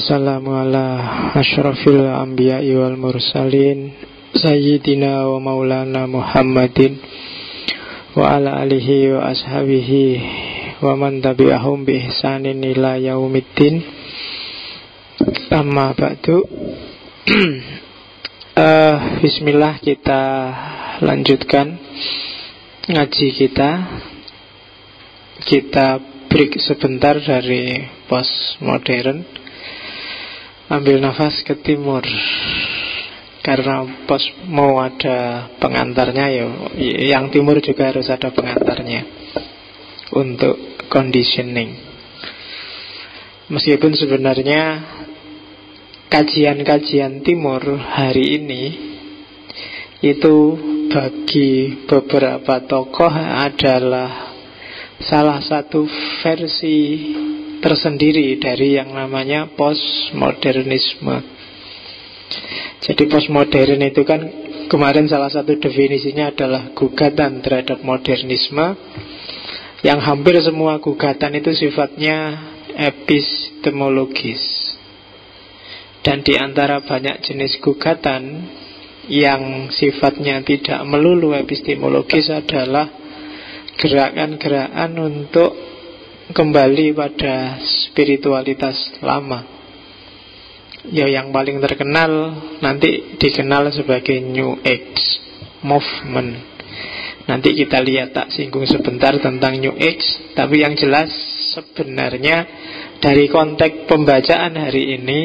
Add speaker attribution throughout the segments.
Speaker 1: Wassalamu ala asyrafil anbiya'i wal mursalin Sayyidina wa maulana Muhammadin wa ala alihi wa ashabihi wa man tabi'ahum bi ihsanin ila yaumiddin. Amma ba'du. Bismillah, kita lanjutkan ngaji kita. Kita break sebentar dari postmodern, ambil nafas ke timur. Karena mau ada pengantarnya ya, yang timur juga harus ada pengantarnya untuk conditioning. Meskipun sebenarnya kajian-kajian timur hari ini itu bagi beberapa tokoh adalah salah satu versi tersendiri dari yang namanya postmodernisme. Jadi postmodern itu kan kemarin salah satu definisinya adalah gugatan terhadap modernisme, yang hampir semua gugatan itu sifatnya epistemologis. Dan di antara banyak jenis gugatan yang sifatnya tidak melulu epistemologis adalah gerakan-gerakan untuk kembali pada spiritualitas lama. Ya, yang paling terkenal nanti dikenal sebagai New Age Movement. Nanti kita lihat, tak singgung sebentar tentang New Age. Tapi yang jelas sebenarnya dari konteks pembacaan hari ini,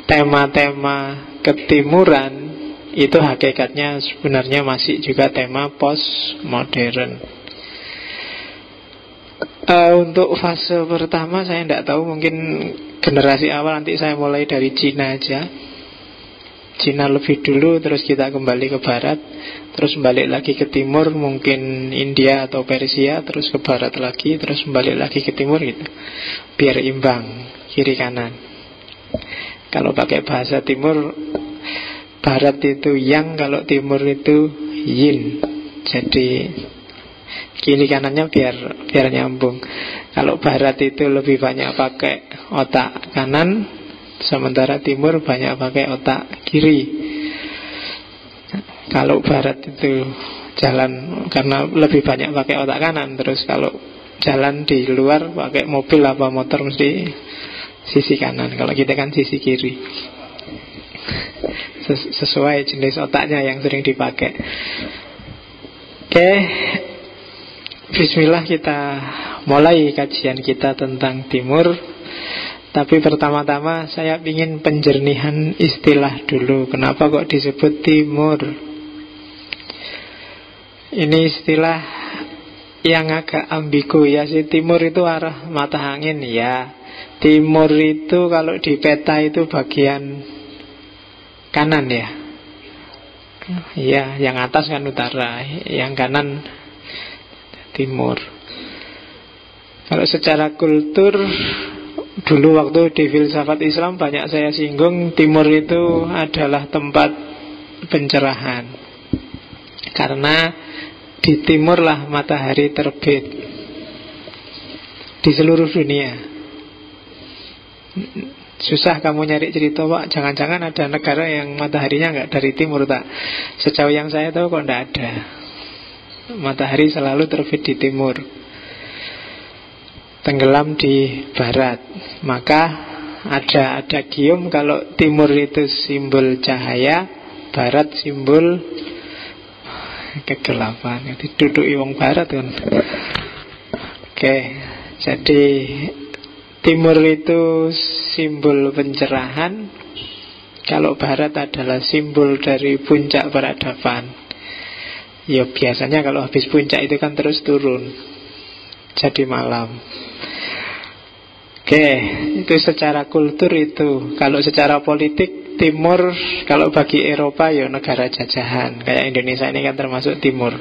Speaker 1: tema-tema ketimuran itu hakikatnya sebenarnya masih juga tema postmodern. Untuk fase pertama saya tidak tahu, mungkin generasi awal nanti saya mulai dari Cina aja. Cina lebih dulu, terus kita kembali ke barat, terus balik lagi ke timur, mungkin India atau Persia, terus ke barat lagi, terus balik lagi ke timur gitu. Biar imbang, kiri kanan. Kalau pakai bahasa timur, barat itu yang, kalau timur itu yin. Jadi kiri kanannya biar nyambung. Kalau barat itu lebih banyak pakai otak kanan, sementara timur banyak pakai otak kiri. Kalau barat itu jalan karena lebih banyak pakai otak kanan, terus kalau jalan di luar pakai mobil apa motor mesti sisi kanan. Kalau kita kan sisi kiri. Sesuai jenis otaknya yang sering dipakai. Oke. Bismillah, kita mulai kajian kita tentang timur. Tapi pertama-tama saya ingin penjernihan istilah dulu. Kenapa kok disebut timur? Ini istilah yang agak ambigu ya sih. Timur itu arah mata angin ya. Timur itu kalau di peta itu bagian kanan ya. Iya, yang atas kan utara, yang kanan timur. Kalau secara kultur, dulu waktu di filsafat Islam banyak saya singgung, timur itu adalah tempat pencerahan. Karena di timurlah matahari terbit di seluruh dunia. Susah kamu nyari cerita, Pak, jangan-jangan ada negara yang mataharinya nggak dari timur, tak? Sejauh yang saya tahu kok nggak ada. Matahari selalu terbit di timur, tenggelam di barat. Maka ada gium kalau timur itu simbol cahaya, barat simbol kegelapan. Diduduki wong barat kan. Oke, jadi timur itu simbol pencerahan, kalau barat adalah simbol dari puncak peradaban. Ya biasanya kalau habis puncak itu kan terus turun, jadi malam. Oke, itu secara kultur itu. Kalau secara politik, timur kalau bagi Eropa ya negara jajahan. Kayak Indonesia ini kan termasuk timur.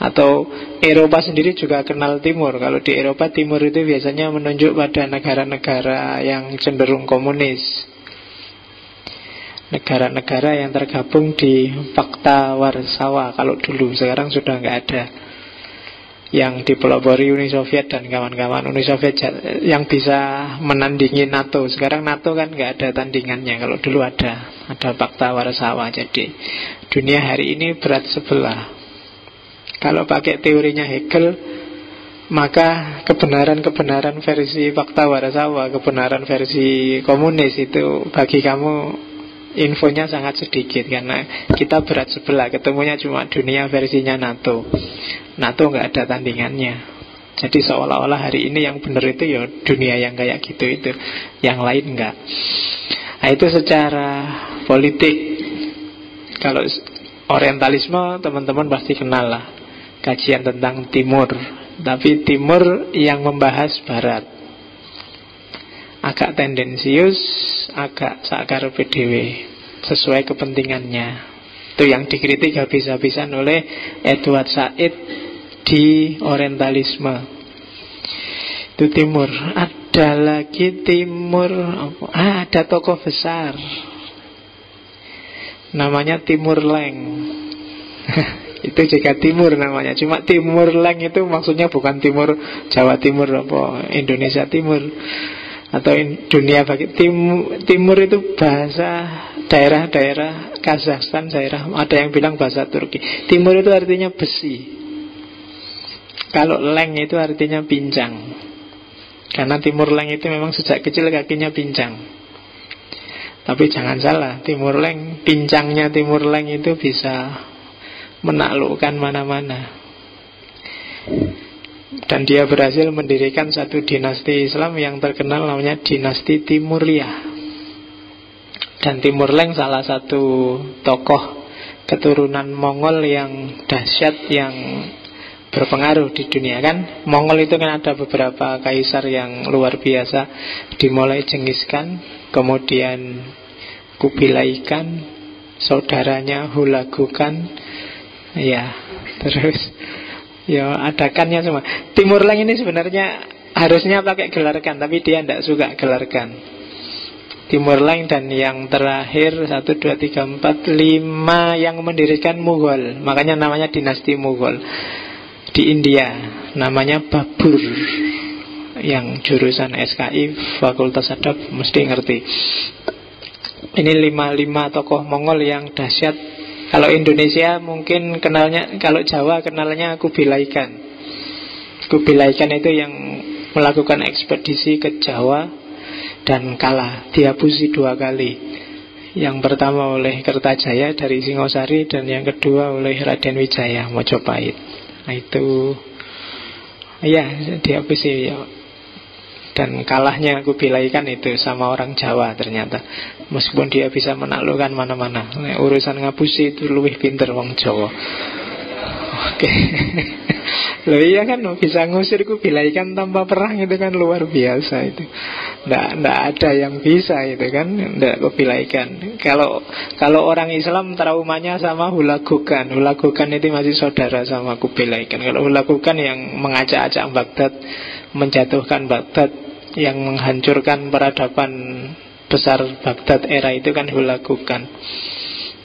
Speaker 1: Atau Eropa sendiri juga kenal timur. Kalau di Eropa, timur itu biasanya menunjuk pada negara-negara yang cenderung komunis. negara-negara yang tergabung di Pakta Warsawa kalau dulu, sekarang sudah nggak ada. yang dipelopori Uni Soviet dan kawan-kawan. Uni Soviet yang bisa menandingi NATO. Sekarang NATO kan nggak ada tandingannya. Kalau dulu ada Pakta Warsawa. Jadi dunia hari ini berat sebelah. Kalau pakai teorinya Hegel, maka kebenaran-kebenaran versi Pakta Warsawa, kebenaran versi komunis itu bagi kamu infonya sangat sedikit, karena kita berat sebelah. Ketemunya cuma dunia versinya NATO. NATO nggak ada tandingannya. Jadi seolah-olah hari ini yang benar itu ya dunia yang kayak gitu itu, yang lain nggak. Nah, itu secara politik. Kalau orientalisme teman-teman pasti kenal lah, kajian tentang Timur. Tapi Timur yang membahas Barat, agak tendensius, agak sakar PDW, sesuai kepentingannya. Itu yang dikritik habis-habisan oleh Edward Said di orientalisme. Itu Timur. Ada lagi Timur, ada tokoh besar namanya Timur Leng. Itu juga Timur namanya. Cuma Timur Leng itu maksudnya bukan Timur Jawa Timur apa Indonesia Timur atau dunia bagi Timur itu bahasa daerah-daerah Kazakhstan, daerah, ada yang bilang bahasa Turki. Timur itu artinya besi. Kalau Leng itu artinya pincang. Karena Timur Leng itu memang sejak kecil kakinya pincang. Tapi jangan salah, Timur Leng, pincangnya Timur Leng itu bisa menaklukkan mana-mana. Dan dia berhasil mendirikan satu dinasti Islam yang terkenal, namanya dinasti Timuriyah. Dan Timur Leng salah satu tokoh keturunan Mongol yang dahsyat, yang berpengaruh di dunia kan. Mongol itu kan ada beberapa kaisar yang luar biasa. Dimulai Genghis Khan, kemudian Kubilai Khan, saudaranya Hulagu Khan, ya, terus ya ada kannya semua. Timur Leng ini sebenarnya harusnya pakai gelar Khan, tapi dia tidak suka gelar Khan. Timur Leng, dan yang terakhir 1, 2, 3, 4, 5 yang mendirikan Mughal. Makanya namanya dinasti Mughal. Di India namanya Babur. Yang jurusan SKI Fakultas Adab mesti ngerti. Ini 5 tokoh Mongol yang dahsyat. Kalau Indonesia mungkin kenalnya, kalau Jawa kenalnya Kubilai Khan. Kubilai Khan itu yang melakukan ekspedisi ke Jawa dan kalah, dihabusi 2 kali. Yang pertama oleh Kertajaya dari Singosari, dan yang kedua oleh Raden Wijaya Mojopahit. Nah itu, ya, dihabusi ya. Dan kalahnya Kubilai Khan itu sama orang Jawa ternyata. Meskipun dia bisa menaklukkan mana-mana. Urusan ngapusi itu lebih pinter wong Jawa. Oke. Loh iya kan, bisa ngusir Kubilai Khan tanpa perang itu kan luar biasa itu. Nggak ada yang bisa itu kan, nggak Kubilai Khan. Kalau orang Islam traumanya sama Hulagu Khan. Hulagu Khan itu masih saudara sama Kubilai Khan. Kalau Hulagu Khan yang mengacak-acak Baghdad, menjatuhkan Baghdad, yang menghancurkan peradaban besar Baghdad era itu kan Hulagu Khan.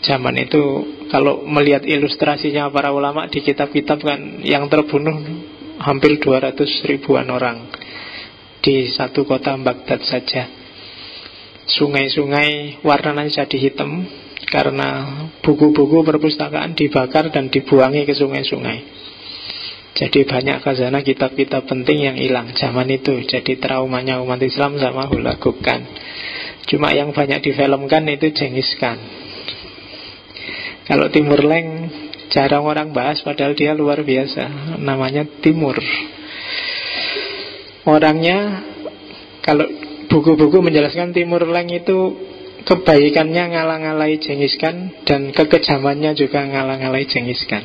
Speaker 1: Zaman itu kalau melihat ilustrasinya para ulama di kitab-kitab kan, yang terbunuh hampir 200 ribuan orang di satu kota Baghdad saja. Sungai-sungai warnanya jadi hitam karena buku-buku perpustakaan dibakar dan dibuangi ke sungai-sungai. Jadi banyak khazanah kitab-kitab penting yang hilang zaman itu. Jadi traumanya umat Islam sama Hulagu Khan. Cuma yang banyak difilmkan itu Genghis Khan. Kalau Timur Leng jarang orang bahas, padahal dia luar biasa. Namanya Timur. Orangnya, kalau buku-buku menjelaskan Timur Leng itu kebaikannya ngalah-ngalahi Genghis Khan, dan kekejamannya juga ngalah-ngalahi Genghis Khan.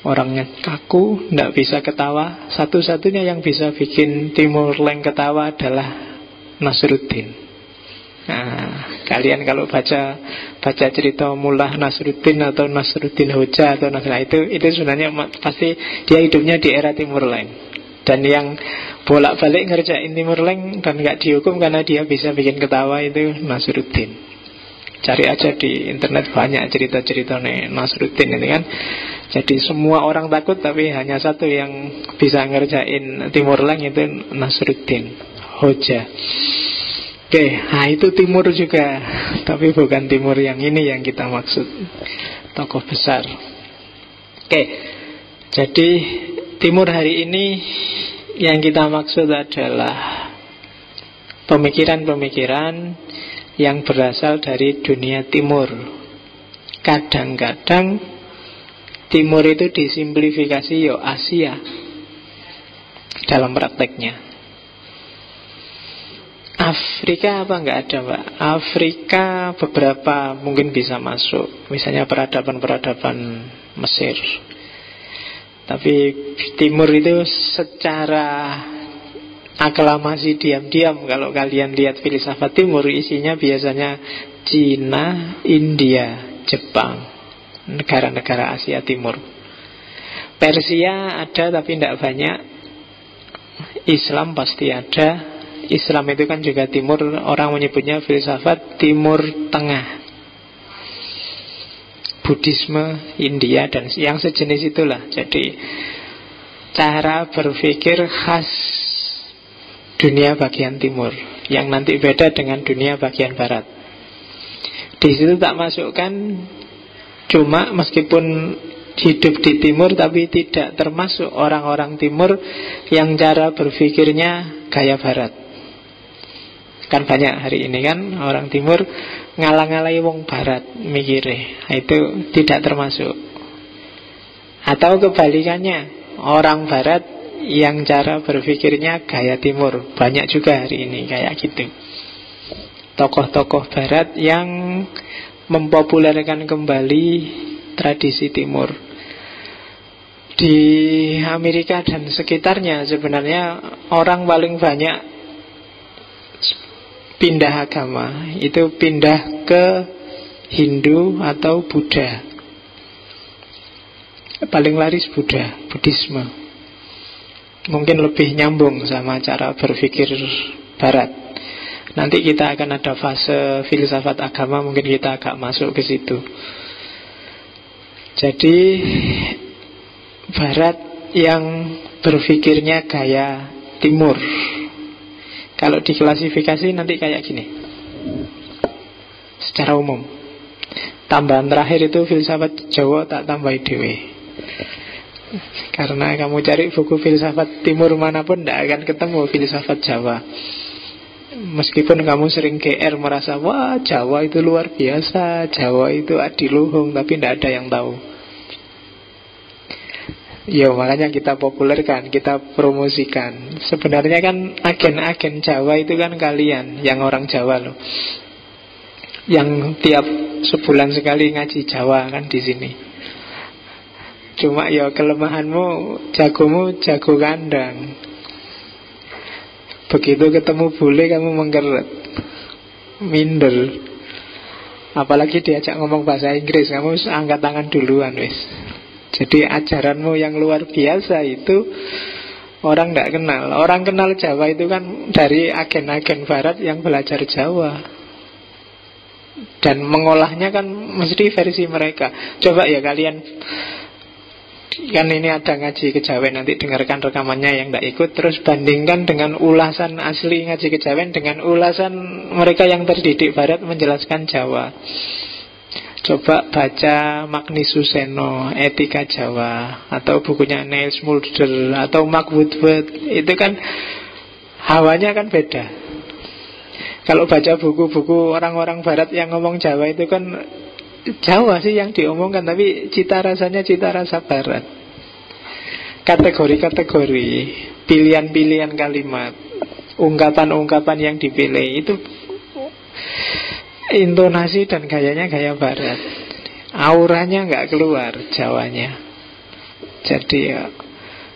Speaker 1: Orangnya kaku, tidak bisa ketawa. Satu-satunya yang bisa bikin Timur Leng ketawa adalah Nasruddin. Nah, kalian kalau baca cerita Mullah Nasruddin atau Nasruddin Hoja atau itu sebenarnya pasti dia hidupnya di era Timur Leng. Dan yang bolak-balik ngerjain Timur Leng dan gak dihukum karena dia bisa bikin ketawa itu Nasruddin. Cari aja di internet banyak cerita-cerita nih Nasruddin ini kan. Jadi semua orang takut, tapi hanya satu yang bisa ngerjain Timur Leng, itu Nasruddin Hoja. Oke, nah itu timur juga, tapi bukan timur yang ini yang kita maksud, tokoh besar. Oke, jadi timur hari ini yang kita maksud adalah pemikiran-pemikiran yang berasal dari dunia timur. Kadang-kadang timur itu disimplifikasi yo Asia dalam prakteknya. Afrika apa enggak ada, Pak? Afrika beberapa mungkin bisa masuk, misalnya peradaban-peradaban Mesir. Tapi timur itu secara aklamasi diam-diam, kalau kalian lihat filsafat timur, isinya biasanya Cina, India, Jepang, negara-negara Asia Timur. Persia ada tapi tidak banyak. Islam pasti ada. Islam itu kan juga timur, orang menyebutnya filsafat Timur Tengah. Buddhisme, India, dan yang sejenis itulah. Jadi cara berpikir khas dunia bagian timur, yang nanti beda dengan dunia bagian barat. Di situ tak masukkan, cuma meskipun hidup di timur, tapi tidak termasuk orang-orang timur yang cara berpikirnya gaya barat. Kan banyak hari ini kan orang timur ngalang-ngalai wong barat mikire, itu tidak termasuk. Atau kebalikannya, orang barat yang cara berpikirnya gaya timur, banyak juga hari ini kayak gitu. Tokoh-tokoh barat yang mempopulerkan kembali tradisi timur. Di Amerika dan sekitarnya sebenarnya orang paling banyak pindah agama itu pindah ke Hindu atau Buddha. Paling laris Buddha, Buddhisme. Mungkin lebih nyambung sama cara berpikir barat. Nanti kita akan ada fase filsafat agama, mungkin kita agak masuk ke situ. Jadi barat yang berpikirnya gaya timur. Kalau diklasifikasi nanti kayak gini, secara umum. Tambahan terakhir itu filsafat Jawa tak tambahi dewe. Karena kamu cari buku filsafat timur manapun tidak akan ketemu filsafat Jawa. Meskipun kamu sering GR merasa, wah Jawa itu luar biasa, Jawa itu adiluhung, tapi tidak ada yang tahu. Ya makanya kita populerkan, kita promosikan. Sebenarnya kan agen-agen Jawa itu kan kalian, yang orang Jawa loh, yang tiap sebulan sekali ngaji Jawa kan di sini. Cuma ya kelemahanmu, jagomu jago kandang. Begitu ketemu bule kamu mengkeret, minder. Apalagi diajak ngomong bahasa Inggris, kamu angkat tangan duluan wis. Jadi ajaranmu yang luar biasa itu orang tidak kenal. Orang kenal Jawa itu kan dari agen-agen barat yang belajar Jawa, dan mengolahnya kan mesti versi mereka. Coba ya kalian, kan ini ada ngaji kejawen, nanti dengarkan rekamannya yang tidak ikut, terus bandingkan dengan ulasan asli ngaji kejawen dengan ulasan mereka yang terdidik barat menjelaskan Jawa. Coba baca Magnus Seno, Etika Jawa, atau bukunya Niels Mulder, atau Mark Woodward. Itu kan hawanya kan beda. Kalau baca buku-buku orang-orang barat yang ngomong Jawa, itu kan Jawa sih yang diomongkan, tapi cita rasanya cita rasa barat. Kategori-kategori, pilihan-pilihan kalimat, ungkapan-ungkapan yang dipilih, itu intonasi dan gayanya gaya barat. Auranya nggak keluar Jawanya. Jadi ya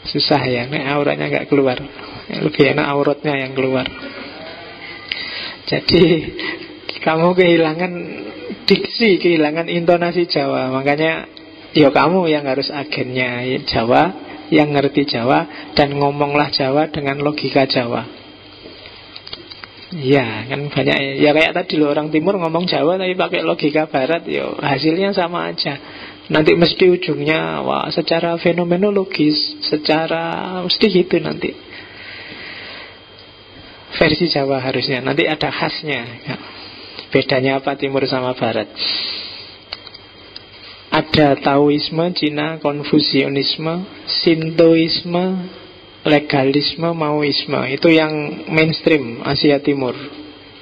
Speaker 1: susah ya, auranya nggak keluar. Lebih enak auratnya yang keluar. Jadi kamu kehilangan diksi, kehilangan intonasi Jawa. Makanya ya kamu yang harus agennya Jawa, yang ngerti Jawa, dan ngomonglah Jawa dengan logika Jawa. Ya kan banyak ya kayak tadi loh, orang timur ngomong Jawa tapi pakai logika barat, yo hasilnya sama aja. Nanti mesti ujungnya wah secara fenomenologis, secara mesti gitu nanti. Versi Jawa harusnya. Nanti ada khasnya. Bedanya apa timur sama barat? Ada Taoisme, Cina, Konfusianisme, Sintoisme, legalisme, Maoisme. Itu yang mainstream Asia Timur.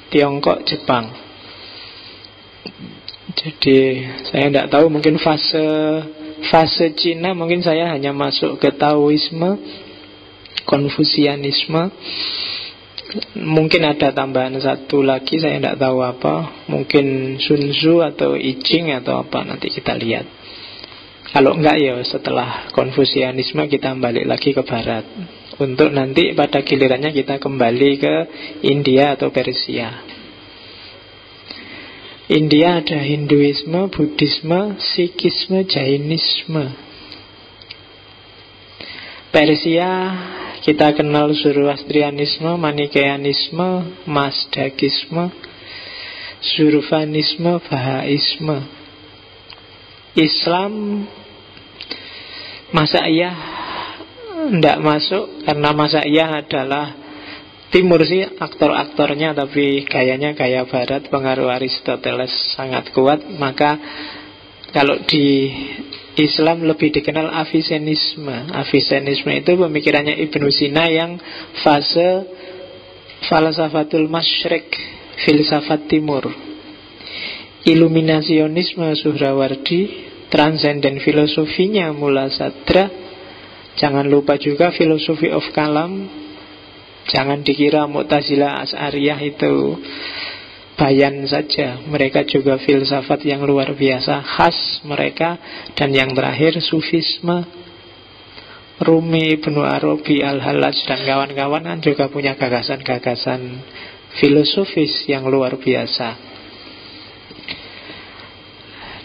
Speaker 1: Tiongkok, Jepang. Jadi saya tidak tahu, mungkin fase Cina mungkin saya hanya masuk ke Taoisme, Konfusianisme. Mungkin ada tambahan satu lagi, saya tidak tahu apa. Mungkin Sun Tzu atau I Ching atau apa, nanti kita lihat. Kalau enggak ya setelah Konfusianisme kita balik lagi ke barat, untuk nanti pada gilirannya kita kembali ke India atau Persia. India ada Hinduisme, Buddhisme, Sikhisme, Jainisme. Persia kita kenal Zoroastrianisme, Manikeanisme, Mazdakisme, Zurvanisme, Bahaisme. Islam Masaiyah tidak masuk, karena Masaiyah adalah timur sih aktor-aktornya, tapi gayanya gaya barat, pengaruh Aristoteles sangat kuat. Maka kalau di Islam lebih dikenal Avicennisme. Avicennisme itu pemikirannya Ibnu Sina yang fase falsafatul masyrik, filsafat timur. Iluminasionisme Suhrawardi, transenden filosofinya Mula Sadra. Jangan lupa juga filosofi of kalam. Jangan dikira Mu'tazilah Asy'ariyah itu bayan saja. Mereka juga filsafat yang luar biasa, khas mereka. Dan yang terakhir Sufisme. Rumi, Ibnu Arabi, Al-Hallaj dan kawan-kawan kan juga punya gagasan-gagasan filosofis yang luar biasa.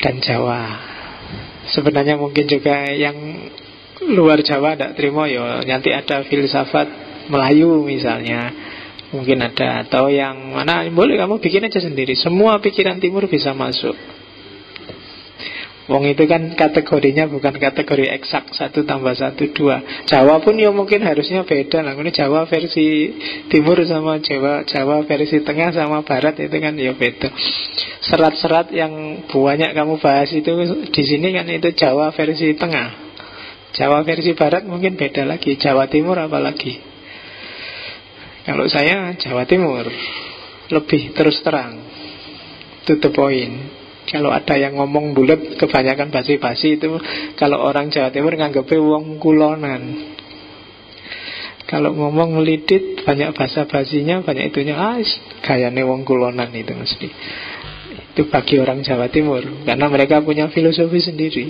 Speaker 1: Dan Jawa sebenarnya mungkin juga yang luar Jawa tidak terima ya. Nanti ada filsafat Melayu misalnya, mungkin ada. Atau yang mana boleh kamu bikin aja sendiri. Semua pikiran timur bisa masuk. Wong itu kan kategorinya bukan kategori eksak 1 tambah 1 2. Jawa pun ya mungkin harusnya beda lah. Ini Jawa versi timur sama Jawa versi tengah sama barat itu kan ya beda. Serat-serat yang banyak kamu bahas itu di sini kan itu Jawa versi tengah. Jawa versi barat mungkin beda lagi. Jawa timur apalagi. Kalau saya Jawa Timur lebih terus terang, to the point. Kalau ada yang ngomong bulat, kebanyakan basi-basi itu. Kalau orang Jawa Timur nganggepnya wong kulonan. Kalau ngomong melidit, banyak basa-basinya, banyak itunya. Gayane wong kulonan itu mesti. Itu bagi orang Jawa Timur, karena mereka punya filosofi sendiri.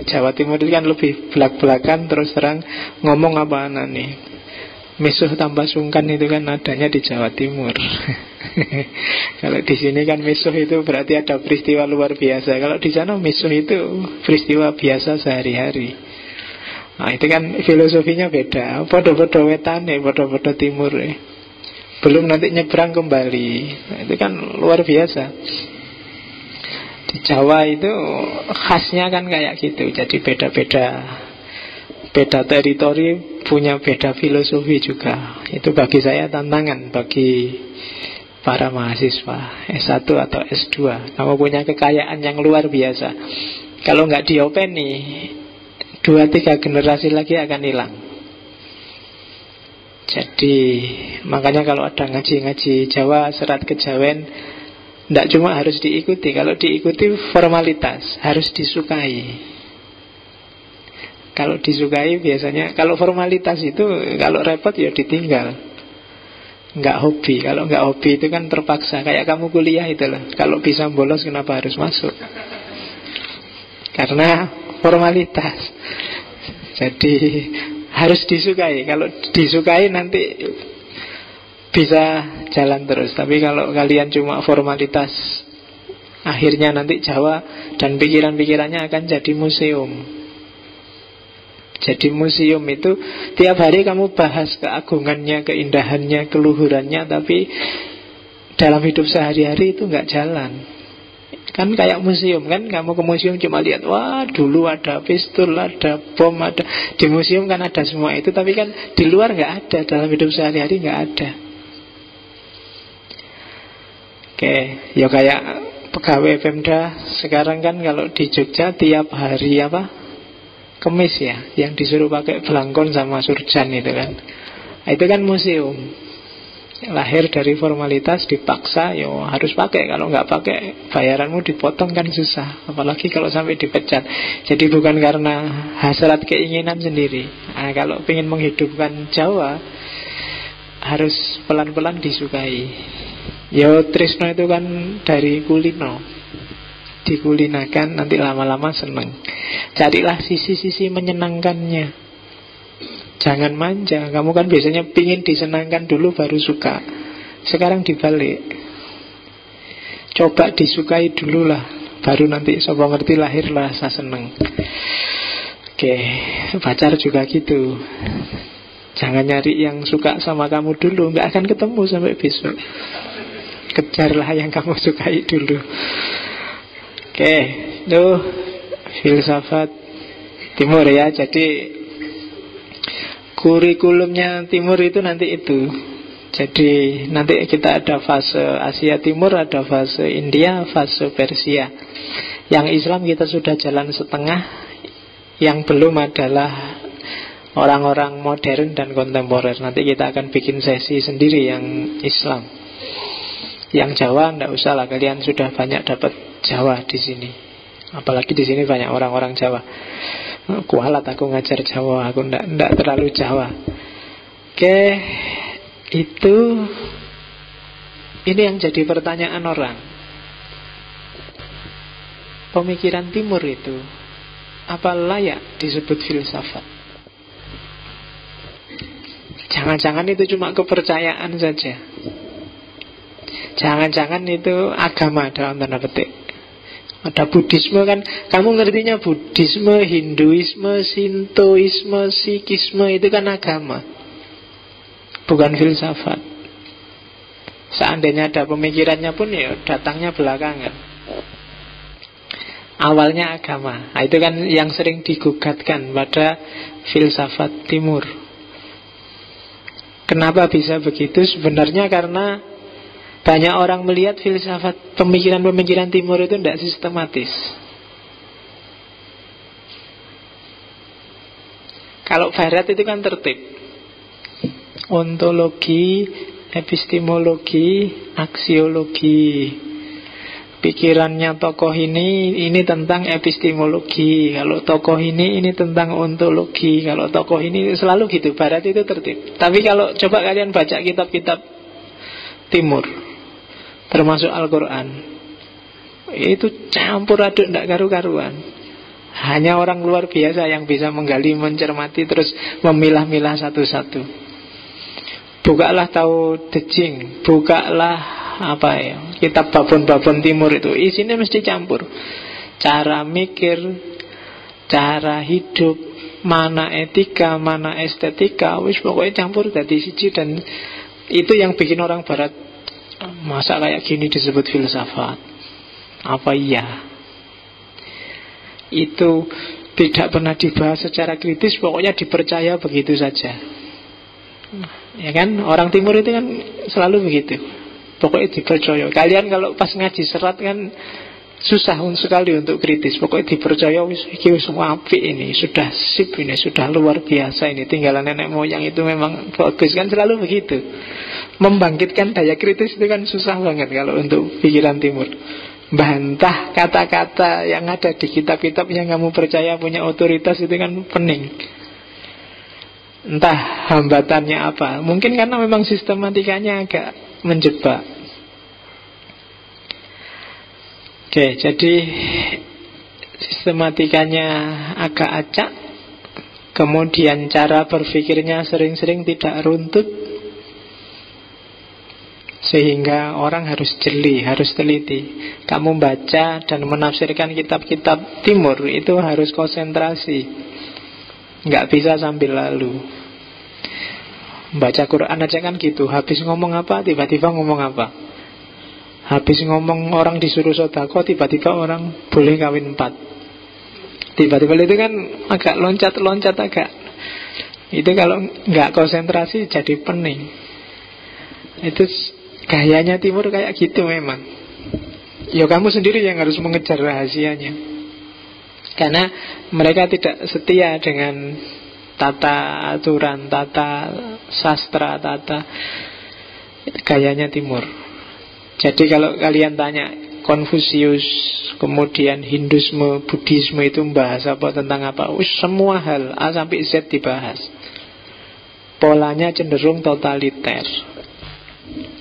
Speaker 1: Jawa Timur itu kan lebih belak-belakan, terus terang ngomong apaan nih. Misuh tambah sungkan itu kan adanya di Jawa Timur. Kalau di sini kan misuh itu berarti ada peristiwa luar biasa. Kalau di sana misuh itu peristiwa biasa sehari-hari. Nah itu kan filosofinya beda. Podo-podo wetane, podo-podo timur. Belum nanti nyebrang kembali. Nah, itu kan luar biasa. Di Jawa itu khasnya kan kayak gitu. Jadi beda-beda. Beda teritori, punya beda filosofi juga. Itu bagi saya tantangan bagi para mahasiswa S1 atau S2. Kamu punya kekayaan yang luar biasa. Kalau nggak diopeni, 2-3 generasi lagi akan hilang. Jadi makanya kalau ada ngaji-ngaji Jawa, serat kejawen, tidak cuma harus diikuti. Kalau diikuti formalitas, harus disukai. Kalau disukai biasanya, kalau formalitas itu kalau repot ya ditinggal. Nggak hobi. Kalau nggak hobi itu kan terpaksa. Kayak kamu kuliah itu loh. Kalau bisa bolos kenapa harus masuk? Karena formalitas. Jadi harus disukai. Kalau disukai nanti bisa jalan terus. Tapi kalau kalian cuma formalitas, akhirnya nanti Jawa dan pikiran-pikirannya akan jadi museum. Jadi museum itu tiap hari kamu bahas keagungannya, keindahannya, keluhurannya, tapi dalam hidup sehari-hari itu nggak jalan. Kan kayak museum kan, kamu ke museum cuma lihat, wah dulu ada pistol, ada bom, ada. Di museum kan ada semua itu, tapi kan di luar nggak ada, dalam hidup sehari-hari nggak ada. Oke, ya kayak pegawai Pemda sekarang kan kalau di Jogja tiap hari Kemis ya, yang disuruh pakai belangkon sama surjan itu kan. Itu kan museum. Lahir dari formalitas, dipaksa, ya harus pakai. Kalau nggak pakai, bayaranmu dipotong kan susah. Apalagi kalau sampai dipecat. Jadi bukan karena hasrat keinginan sendiri. Nah, kalau ingin menghidupkan Jawa, harus pelan-pelan disukai. Yo tresno itu kan dari kulino, dikulinakan, nanti lama-lama seneng. Carilah sisi-sisi menyenangkannya. Jangan manja. Kamu kan biasanya pingin disenangkan dulu baru suka. Sekarang dibalik. Coba disukai dulu lah, baru nanti sopo ngerti lahirlah rasa seneng. Oke, pacar juga gitu. Jangan nyari yang suka sama kamu dulu, nggak akan ketemu sampai besok. Kejarlah yang kamu sukai dulu. Oke, itu filsafat Timur ya. Jadi kurikulumnya Timur itu nanti itu. Jadi nanti kita ada fase Asia Timur, ada fase India, fase Persia. Yang Islam kita sudah jalan setengah. Yang belum adalah orang-orang modern dan kontemporer. Nanti kita akan bikin sesi sendiri yang Islam. Yang Jawa enggak usah lah, kalian sudah banyak dapat Jawa di sini. Apalagi di sini banyak orang-orang Jawa. Kualat aku ngajar Jawa, aku enggak terlalu Jawa. Oke, itu ini yang jadi pertanyaan orang. Pemikiran Timur itu apa layak disebut filsafat? Jangan-jangan itu cuma kepercayaan saja. Jangan-jangan itu agama dalam tanda petik. Ada Buddhisme kan, kamu ngertinya Buddhisme, Hinduisme, Sintoisme, Sikhisme itu kan agama, bukan filsafat. Seandainya ada pemikirannya pun ya datangnya belakangan. Awalnya agama. Nah, itu kan yang sering digugatkan pada filsafat Timur. Kenapa bisa begitu? Sebenarnya karena banyak orang melihat filsafat pemikiran-pemikiran Timur itu tidak sistematis. Kalau Barat itu kan tertib. Ontologi, epistemologi, aksiologi. Pikirannya tokoh ini tentang epistemologi. Kalau tokoh ini tentang ontologi. Kalau tokoh ini selalu gitu. Barat itu tertib. Tapi kalau coba kalian baca kitab-kitab Timur, termasuk Al-Quran, itu campur aduk, tidak karu-karuan. Hanya orang luar biasa yang bisa menggali, mencermati, terus memilah-milah satu-satu. Bukalah Tao Te Ching, bukalah kitab babon-babon Timur itu, isinya mesti campur. Cara mikir, cara hidup, mana etika, mana estetika, wis pokoknya campur dari siji. Dan itu yang bikin orang Barat, masa kayak gini disebut filsafat? Apa iya? Itu tidak pernah dibahas secara kritis, pokoknya dipercaya begitu saja. Ya kan, orang Timur itu kan selalu begitu, pokoknya dipercaya. Kalian kalau pas ngaji serat kan susah sekali untuk kritis. Pokoknya dipercaya, wis apik ini, sudah sip ini, sudah luar biasa ini, tinggalan nenek moyang itu memang bagus. Kan selalu begitu. Membangkitkan daya kritis itu kan susah banget kalau untuk pikiran Timur. Bantah kata-kata yang ada di kitab-kitab yang kamu percaya punya otoritas itu kan pening. Entah hambatannya apa. Mungkin karena memang sistematikanya agak menjebak. Oke, jadi sistematikanya agak acak. Kemudian cara berpikirnya sering-sering tidak runtut, sehingga orang harus jeli, harus teliti. Kamu baca dan menafsirkan kitab-kitab Timur itu harus konsentrasi, nggak bisa sambil lalu. Baca Quran aja kan gitu, habis ngomong apa, tiba-tiba ngomong apa. Habis ngomong orang disuruh sedekah, tiba-tiba orang boleh kawin 4. Tiba-tiba itu kan agak loncat-loncat agak. Itu kalau nggak konsentrasi jadi pening. Itu gayanya timur kayak gitu memang. Ya kamu sendiri yang harus mengejar rahasianya. Karena mereka tidak setia dengan tata aturan, tata sastra, tata gayanya timur. Jadi kalau kalian tanya Konfusius, kemudian Hindusme, Buddhisme itu membahas apa, tentang apa, semua hal A sampai Z dibahas. Polanya cenderung totaliter,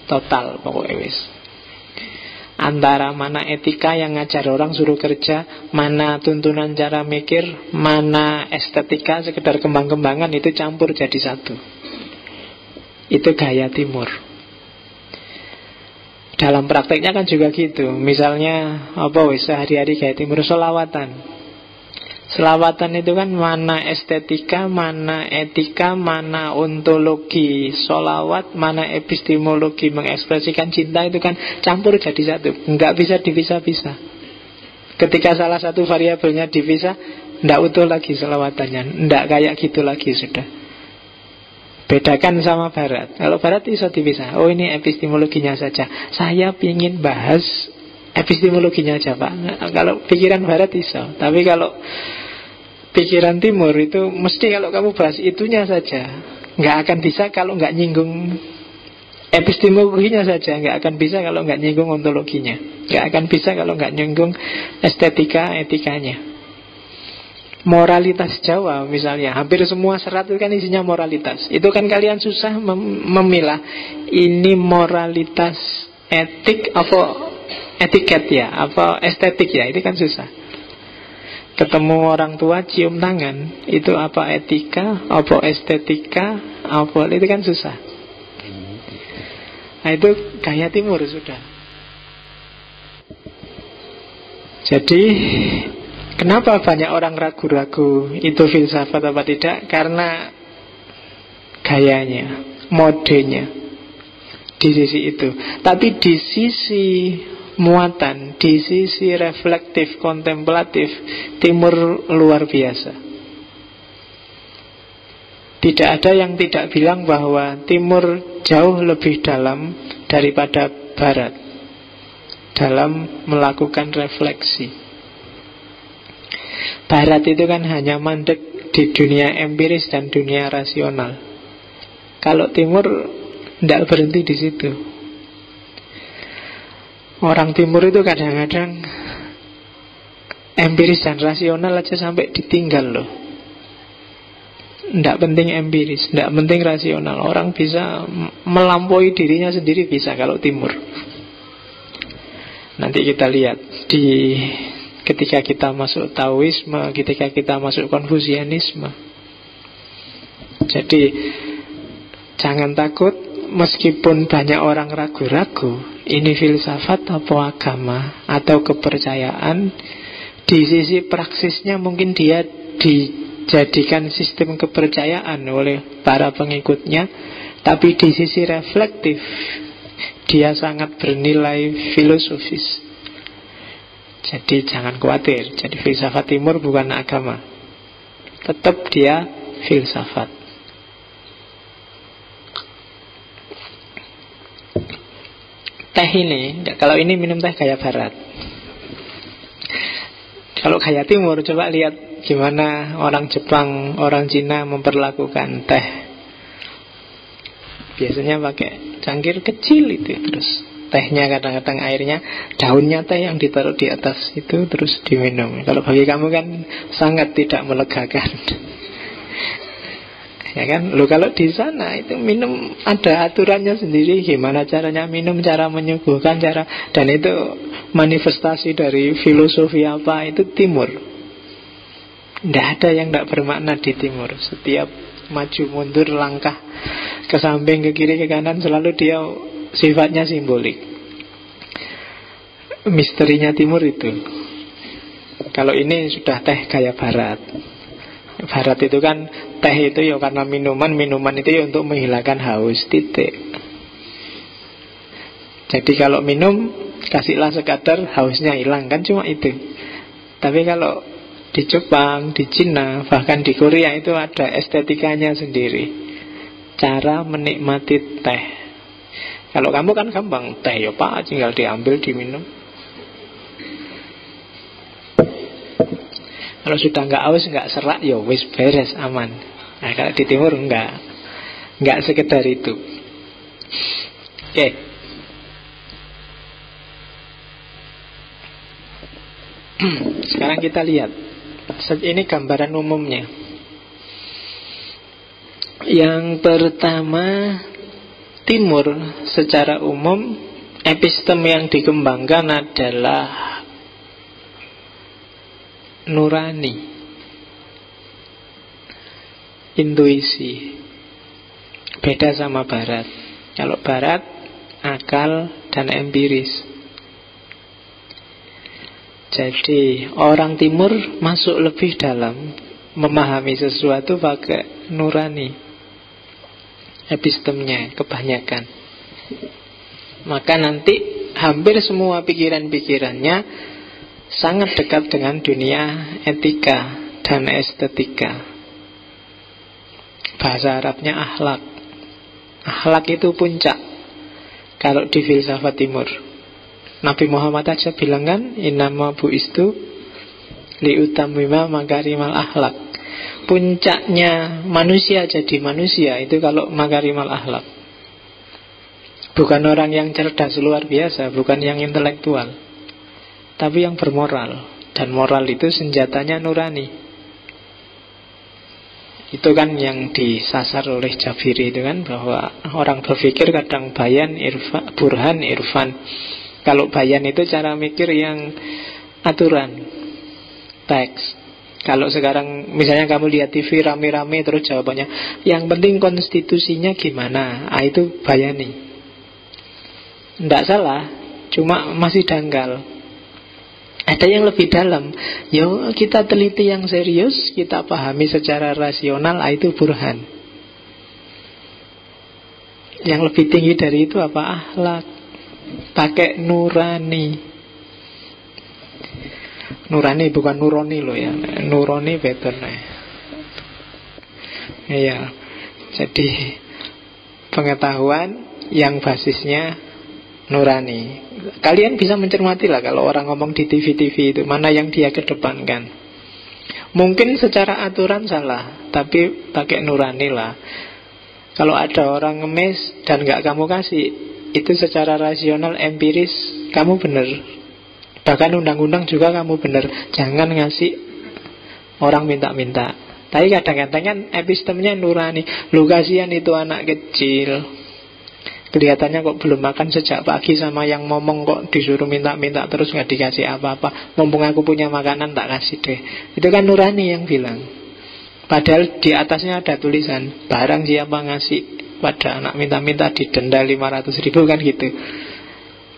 Speaker 1: total pokoknya wis. Antara mana etika yang ngajar orang suruh kerja, mana tuntunan cara mikir, mana estetika sekedar kembang-kembangan, itu campur jadi satu. Itu gaya timur. Dalam prakteknya kan juga gitu. Misalnya sehari-hari gaya timur, selawatan. Selawatan itu kan mana estetika, mana etika, mana ontologi solawat, mana epistemologi mengekspresikan cinta, itu kan campur jadi satu. Nggak bisa dipisah-pisah. Ketika salah satu variabelnya dipisah, nggak utuh lagi selawatannya. Nggak kayak gitu lagi sudah. Bedakan sama Barat. Kalau Barat bisa dipisah. Oh, ini epistemologinya saja. Saya ingin bahas epistemologinya aja, Pak. Nah, kalau pikiran Barat bisa. Tapi kalau pikiran Timur itu mesti kalau kamu bahas itunya saja. Nggak akan bisa kalau nggak nyinggung epistemologinya saja. Nggak akan bisa kalau nggak nyinggung ontologinya. Nggak akan bisa kalau nggak nyinggung estetika, etikanya. Moralitas Jawa misalnya, hampir semua serat itu kan isinya moralitas. Itu kan kalian susah memilah ini moralitas etik apa etiket ya, apa estetik ya, itu kan susah. Ketemu orang tua cium tangan, itu apa etika, apa estetika, apa, itu kan susah. Nah itu gaya timur sudah. Jadi kenapa banyak orang ragu-ragu itu filsafat apa tidak? Karena gayanya, modenya di sisi itu. Tapi di sisi muatan, di sisi reflektif, kontemplatif, Timur luar biasa. Tidak ada yang tidak bilang bahwa Timur jauh lebih dalam daripada Barat dalam melakukan refleksi. Barat itu kan hanya mandek di dunia empiris dan dunia rasional. Kalau Timur tidak berhenti di situ. Orang Timur itu kadang-kadang empiris dan rasional aja sampai ditinggal loh. Tidak penting empiris, tidak penting rasional. Orang bisa melampaui dirinya sendiri bisa kalau Timur. Nanti kita lihat ketika kita masuk Taoisme, ketika kita masuk Konfusianisme. Jadi jangan takut, meskipun banyak orang ragu-ragu ini filsafat atau agama atau kepercayaan, di sisi praksisnya mungkin dia dijadikan sistem kepercayaan oleh para pengikutnya, tapi di sisi reflektif dia sangat bernilai filosofis. Jadi jangan khawatir. Jadi filsafat Timur bukan agama, tetap dia filsafat. Teh ini, kalau ini minum teh gaya Barat. Kalau gaya Timur, coba lihat gimana orang Jepang, orang Cina memperlakukan teh. Biasanya pakai cangkir kecil itu, terus tehnya kadang-kadang airnya, daunnya teh yang ditaruh di atas itu terus diminum. Kalau bagi kamu kan sangat tidak melegakan. Ya kan? Loh, kalau di sana itu minum ada aturannya sendiri, gimana caranya minum, cara menyuguhkan, cara, dan itu manifestasi dari filosofi apa, itu Timur. Tidak ada yang tidak bermakna di Timur. Setiap maju mundur langkah ke samping, ke kiri, ke kanan, selalu dia sifatnya simbolik. Misterinya Timur itu. Kalau ini sudah teh gaya Barat. Barat itu kan teh itu ya karena minuman itu ya untuk menghilangkan haus, titik. Jadi kalau minum kasihlah sekadar, hausnya hilang, kan cuma itu. Tapi kalau di Jepang, di Cina, bahkan di Korea itu ada estetikanya sendiri, cara menikmati teh. Kalau kamu kan gampang, teh ya pak, tinggal diambil, diminum. Kalau sudah nggak haus, nggak serak, ya wis beres, aman. Nah kalau di timur nggak sekedar itu. Oke. Sekarang kita lihat. Ini gambaran umumnya. Yang pertama, timur secara umum, epistem yang dikembangkan adalah nurani, intuisi. Beda sama barat. Kalau barat, akal dan empiris. Jadi orang timur masuk lebih dalam, memahami sesuatu pakai nurani, epistemnya kebanyakan. Maka nanti hampir semua pikiran-pikirannya sangat dekat dengan dunia etika dan estetika. Bahasa Arabnya akhlak. Akhlak itu puncak kalau di filsafat timur. Nabi Muhammad aja bilang kan, innama bu'istu liutammima makarimal akhlak. Puncaknya manusia jadi manusia itu kalau makarimal akhlak. Bukan orang yang cerdas luar biasa, bukan yang intelektual, tapi yang bermoral. Dan moral itu senjatanya nurani. Itu kan yang disasar oleh Jabiri itu kan, bahwa orang berpikir kadang bayan, burhan, irfan. Kalau bayan itu cara mikir yang aturan, teks. Kalau sekarang misalnya kamu lihat TV rame-rame terus jawabannya, yang penting konstitusinya gimana, itu bayani. Tidak salah, cuma masih dangkal. Ada yang lebih dalam. Yo, kita teliti yang serius, kita pahami secara rasional, itu burhan. Yang lebih tinggi dari itu apa? Akhlak. Pakai nurani. Nurani bukan nuroni loh ya. Nuroni betul nih. Iya. Jadi pengetahuan yang basisnya nurani. Kalian bisa mencermati lah kalau orang ngomong di TV-TV itu, mana yang dia kedepankan. Mungkin secara aturan salah, tapi pakai nurani lah. Kalau ada orang ngemis dan gak kamu kasih, itu secara rasional, empiris, kamu benar. Bahkan undang-undang juga kamu benar. Jangan ngasih orang minta-minta. Tapi kadang-kadang kan epistemnya nurani. Lu kasihan itu anak kecil, kelihatannya kok belum makan sejak pagi, sama yang ngomong kok disuruh minta-minta terus gak dikasih apa-apa. Mumpung aku punya makanan tak kasih deh. Itu kan nurani yang bilang. Padahal di atasnya ada tulisan, barang siapa ngasih pada anak minta-minta didenda 500.000 kan gitu.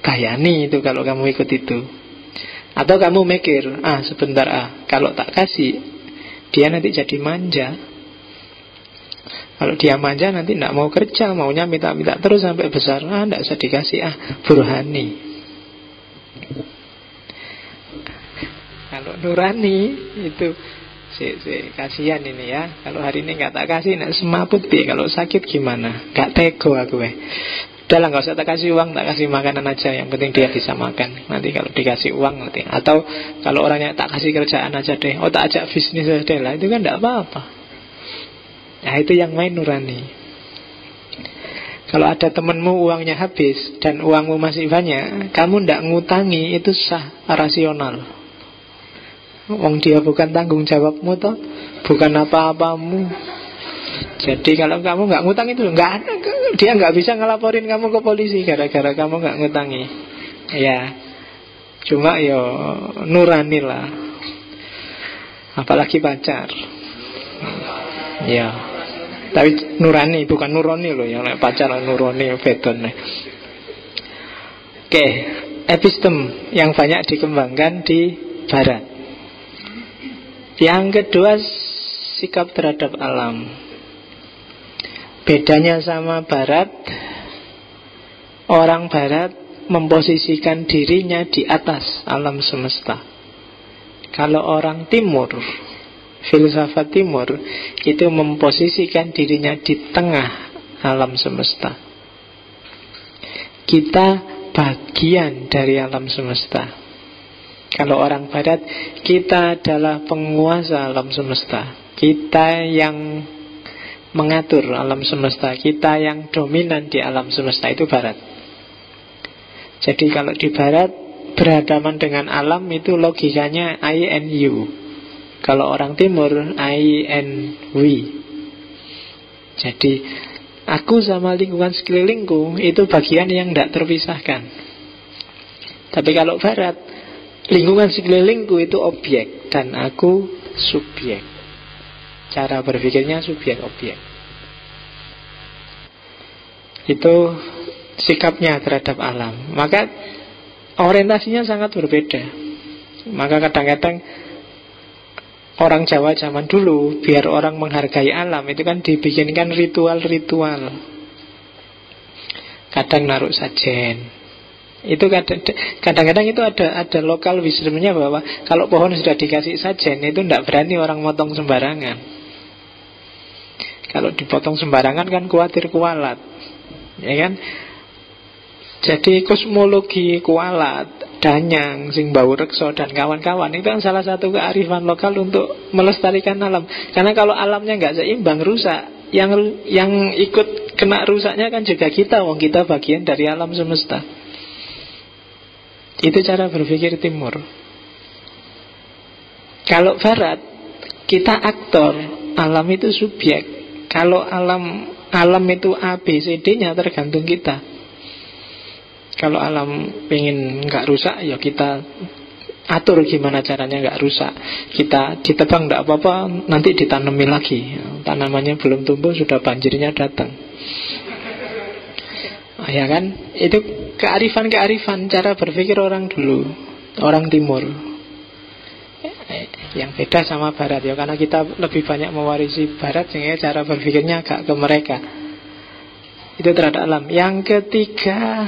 Speaker 1: Kayani itu kalau kamu ikut itu. Atau kamu mikir, sebentar kalau tak kasih dia nanti jadi manja. Kalau dia manja nanti tidak mau kerja, maunya minta-minta terus sampai besar. Tidak usah dikasih, burhani. Kalau nurani itu kasihan ini ya. Kalau hari ini nggak tak kasih, nak semaput deh. Kalau sakit gimana? Gak tego aku Udah lah, gak usah tak kasih uang, tak kasih makanan aja. Yang penting dia bisa makan. Nanti kalau dikasih uang nanti. Atau kalau orangnya tak kasih kerjaan aja deh. Tak ajak bisnis aja deh lah. Itu kan tidak apa-apa. Nah itu yang main nurani. Kalau ada temenmu uangnya habis dan uangmu masih banyak, kamu tidak ngutangi, itu sah, rasional. Wong dia bukan tanggung jawabmu toh, bukan apa-apamu. Jadi kalau kamu nggak ngutang itu dia nggak bisa ngelaporin kamu ke polisi gara-gara kamu nggak ngutangi. Ya, cuma yo nurani lah. Apalagi pacar. Ya, tapi nurani bukan nuroni loh. Yang pacar nuroni beton. Oke, epistem yang banyak dikembangkan di Barat. Yang kedua, sikap terhadap alam. Bedanya sama Barat, orang Barat memposisikan dirinya di atas alam semesta. Kalau orang timur, filsafat timur, itu memposisikan dirinya di tengah alam semesta. Kita bagian dari alam semesta. Kalau orang barat, kita adalah penguasa alam semesta. Kita yang mengatur alam semesta, kita yang dominan di alam semesta, itu barat. Jadi kalau di barat, berhadapan dengan alam itu logikanya I and you. Kalau orang timur, I and we. Jadi aku sama lingkungan sekelilingku itu bagian yang tidak terpisahkan. Tapi kalau barat, lingkungan sekelilingku itu objek dan aku subjek. Cara berpikirnya subjek-objek. Itu sikapnya terhadap alam. Maka orientasinya sangat berbeda. Maka kadang-kadang orang Jawa zaman dulu, biar orang menghargai alam, itu kan dibikinkan ritual-ritual. Kadang naruh sajen. Itu kadang-kadang itu ada lokal wisdomnya, bahwa kalau pohon sudah dikasih sajen, itu tidak berani orang motong sembarangan. Kalau dipotong sembarangan kan khawatir kualat, ya kan? Jadi kosmologi kualat, danyang, sing bau rekso dan kawan-kawan, itu kan salah satu kearifan lokal untuk melestarikan alam. Karena kalau alamnya nggak seimbang, rusak. Yang ikut kena rusaknya kan juga kita, wong kita bagian dari alam semesta. Itu cara berpikir timur. Kalau barat, kita aktor, alam itu subjek. Kalau alam itu A, B, C, D-nya tergantung kita. Kalau alam pengen nggak rusak, ya kita atur gimana caranya nggak rusak. Kita ditebang nggak apa-apa, nanti ditanami lagi. Tanamannya belum tumbuh, sudah banjirnya datang. Ya kan? Itu kearifan-kearifan cara berpikir orang dulu, orang timur. Yang beda sama barat ya, karena kita lebih banyak mewarisi barat, sehingga cara berpikirnya agak ke mereka. Itu terhadap alam. Yang ketiga,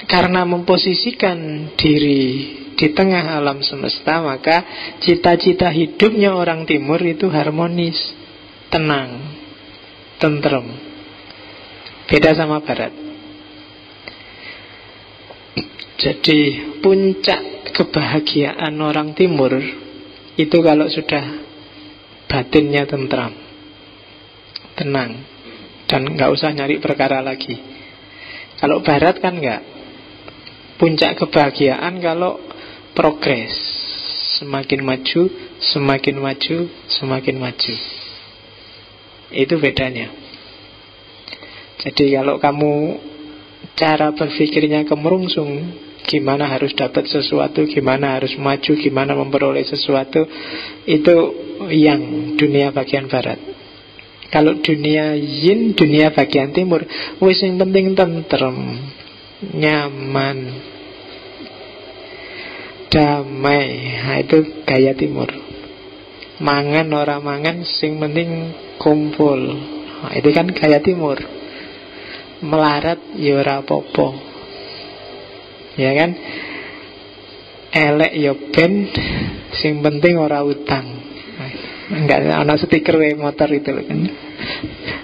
Speaker 1: karena memposisikan diri di tengah alam semesta, maka cita-cita hidupnya orang timur itu harmonis, tenang, tentrem. Beda sama barat. Jadi puncak kebahagiaan orang timur itu kalau sudah batinnya tentram, tenang, dan nggak usah nyari perkara lagi. Kalau barat kan nggak. Puncak kebahagiaan kalau progres, semakin maju, semakin maju, semakin maju. Itu bedanya. Jadi kalau kamu cara berpikirnya kemerungsung, gimana harus dapat sesuatu, gimana harus maju, gimana memperoleh sesuatu, itu yang dunia bagian barat. Kalau dunia yin, dunia bagian timur, wis yang penting tentrem, nyaman, damai. Nah, itu gaya timur. Mangan ora mangan, sing penting kumpul. Nah, itu kan gaya timur. Melarat ya ora apa-apa, ya kan? Elek ya ben, sing penting ora utang. Enggak ana stiker motor itu kan.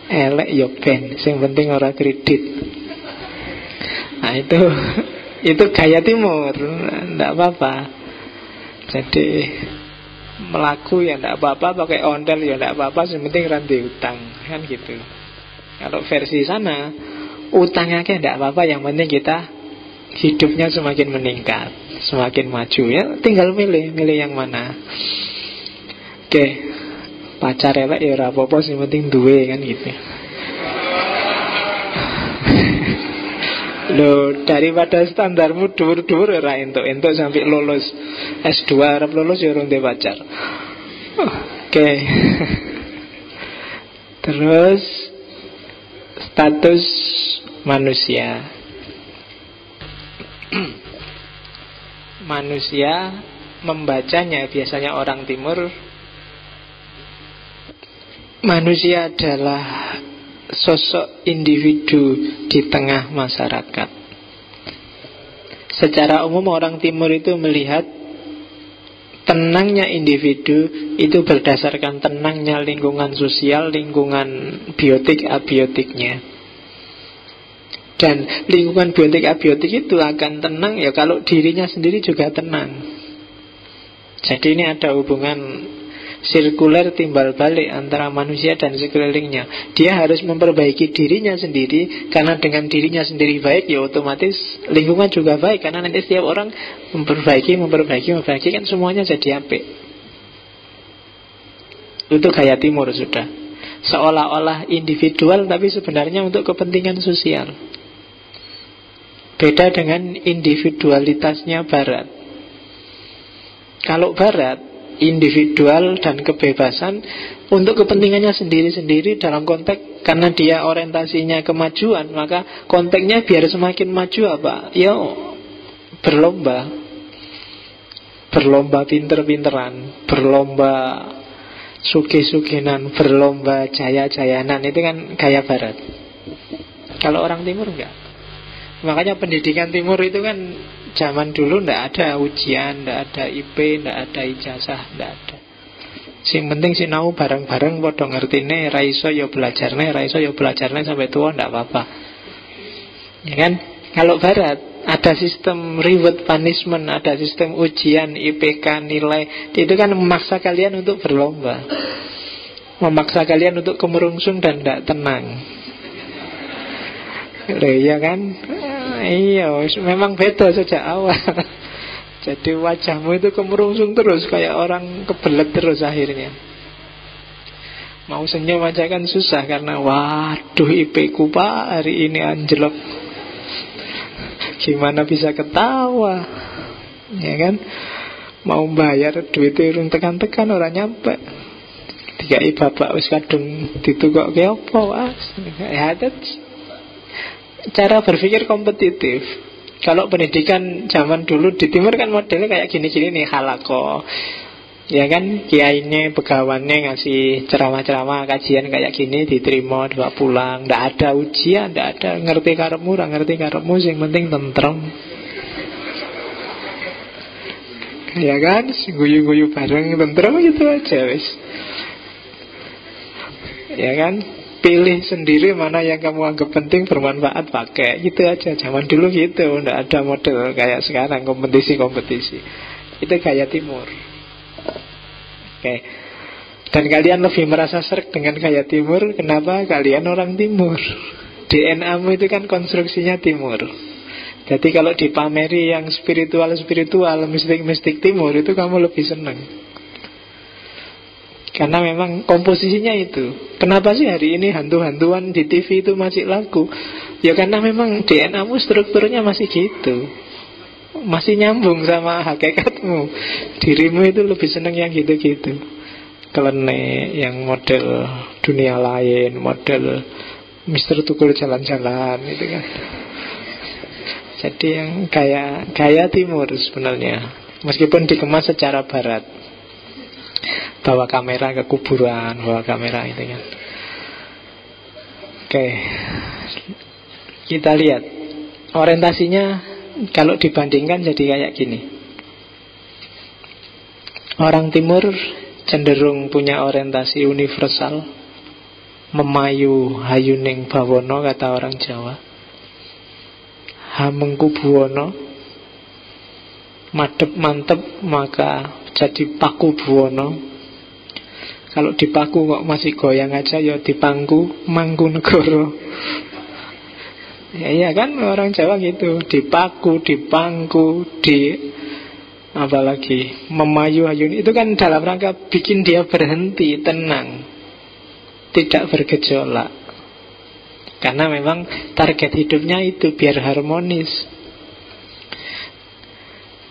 Speaker 1: Elek ya ben, sing penting ora kredit. Nah, itu gaya timur, enggak apa-apa. Jadi melaku ya enggak apa-apa, pakai ondel ya enggak apa-apa, yang penting ranti utang, kan gitu. Kalau versi sana, utangnya enggak apa-apa, yang penting kita hidupnya semakin meningkat, semakin maju. Ya tinggal milih yang mana. Oke, pacar elek ya ora apa-apa, yang penting duwe, kan gitu. Loh, daripada standarmu dhuwur-dhuwur ora entuk sampai lulus S2, arep lulus ya urung pacar. Oke. Terus status manusia. Manusia membacanya biasanya orang timur, manusia adalah sosok individu di tengah masyarakat. Secara umum orang timur itu melihat tenangnya individu itu berdasarkan tenangnya lingkungan sosial, lingkungan biotik abiotiknya. Dan lingkungan biotik abiotik itu akan tenang ya kalau dirinya sendiri juga tenang. Jadi ini ada hubungan sirkuler timbal balik antara manusia dan sekelilingnya. Dia harus memperbaiki dirinya sendiri, karena dengan dirinya sendiri baik, ya otomatis lingkungan juga baik. Karena nanti setiap orang memperbaiki kan semuanya jadi apik. Itu gaya timur sudah. Seolah-olah individual tapi sebenarnya untuk kepentingan sosial. Beda dengan individualitasnya barat. Kalau barat individual dan kebebasan untuk kepentingannya sendiri-sendiri dalam konteks karena dia orientasinya kemajuan, maka konteksnya biar semakin maju apa? Ya berlomba pinter-pinteran, berlomba sugih-suginan, berlomba jaya-jayanan. Itu kan gaya barat. Kalau orang timur enggak. Makanya pendidikan timur itu kan zaman dulu ndak ada ujian, ndak ada IP, ndak ada ijazah, ndak ada. Sing penting sinau bareng-bareng padha ngertine, ra iso ya belajarne, ra iso ya belajarne sampai tua ndak apa-apa. Ya kan? Kalau barat ada sistem reward punishment, ada sistem ujian, IPK, nilai. Itu kan memaksa kalian untuk berlomba. Memaksa kalian untuk kemerungsung dan ndak tenang. Iya kan? Iya, memang beda sejak awal. Jadi wajahmu itu kemerungsung terus, kayak orang kebelet terus akhirnya. Mau senyum aja kan susah, karena waduh IP ku pak hari ini anjlok. Gimana bisa ketawa? Ya kan? Mau bayar duitnya urung tekan-tekan orang nyampe. Dikai bapak wis kadung ditukok ke apa was. Ya cara berpikir kompetitif. Kalau pendidikan zaman dulu di timur kan modelnya kayak gini-gini nih, halako. Ya kan, kiainya, begawannya ngasih ceramah-ceramah, kajian kayak gini, diterima, dibawa pulang. Nggak ada ujian, nggak ada ngerti karepmu, nggak ngerti karepmu, yang penting tentrem. Ya kan, guyu-guyu bareng, tentrem gitu aja wis. Ya kan, pilih sendiri mana yang kamu anggap penting, bermanfaat, pakai. Gitu aja, zaman dulu gitu. Nggak ada model kayak sekarang, kompetisi-kompetisi. Itu gaya timur. Oke. Dan kalian lebih merasa sreg dengan gaya timur. Kenapa? Kalian orang timur. DNA-mu itu kan konstruksinya timur. Jadi kalau dipameri yang spiritual-spiritual, mistik-mistik timur, itu kamu lebih seneng. Karena memang komposisinya itu. Kenapa sih hari ini hantu-hantuan di TV itu masih laku? Ya karena memang DNA-mu strukturnya masih gitu, masih nyambung sama hakikatmu. Dirimu itu lebih seneng yang gitu-gitu, klenik, yang model dunia lain, model Mister Tukul jalan-jalan itu kan. Jadi yang gaya timur sebenarnya, meskipun dikemas secara barat. Bawa kamera ke kuburan, bawa kamera itu kan. Oke. Kita lihat orientasinya kalau dibandingkan jadi kayak gini. Orang timur cenderung punya orientasi universal, memayu hayuning bawono kata orang Jawa. Hamengku buwono, madep mantep maka jadi paku buwono. Kalau dipaku kok masih goyang aja, ya dipangku mangku negoro. Ya iya kan, orang Jawa gitu, dipaku, dipangku, apalagi memayu-ayun. Itu kan dalam rangka bikin dia berhenti, tenang, tidak bergejolak. Karena memang target hidupnya itu biar harmonis.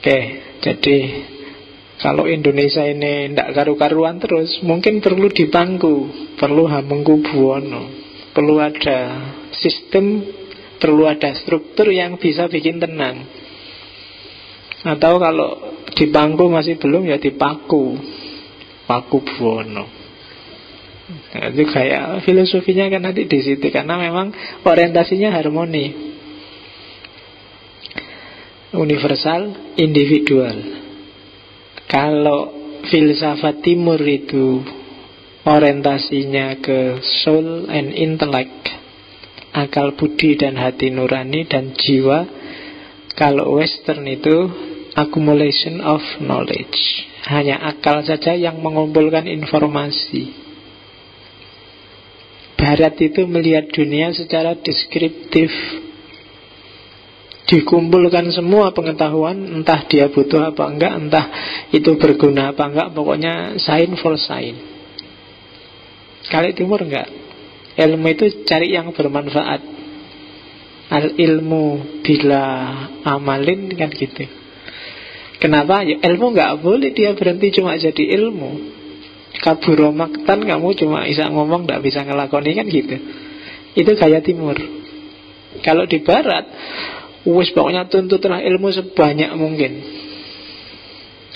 Speaker 1: Oke, jadi kalau Indonesia ini tidak karu-karuan terus, mungkin perlu dipangku, perlu hamengku buwono, perlu ada sistem, perlu ada struktur yang bisa bikin tenang. Atau kalau dipangku masih belum, ya dipaku, paku buwono. Nah, itu kayak filosofinya kan nanti di situ, karena memang orientasinya harmoni. universal, individual. Kalau filsafat timur itu orientasinya ke soul and intellect, akal budi dan hati nurani dan jiwa. Kalau western itu accumulation of knowledge, hanya akal saja yang mengumpulkan informasi. Barat itu melihat dunia secara deskriptif, dikumpulkan semua pengetahuan, entah dia butuh apa enggak, entah itu berguna apa enggak, pokoknya sign for sign. Kalau timur enggak, ilmu itu cari yang bermanfaat. Al ilmu bila amalin, kan gitu. Kenapa? Ya, ilmu enggak boleh dia berhenti cuma jadi ilmu. Kaburo maktan, kamu cuma bisa ngomong, enggak bisa ngelakoni, kan gitu. Itu gaya timur. Kalau di barat, wis pokoknya tuntutlah ilmu sebanyak mungkin.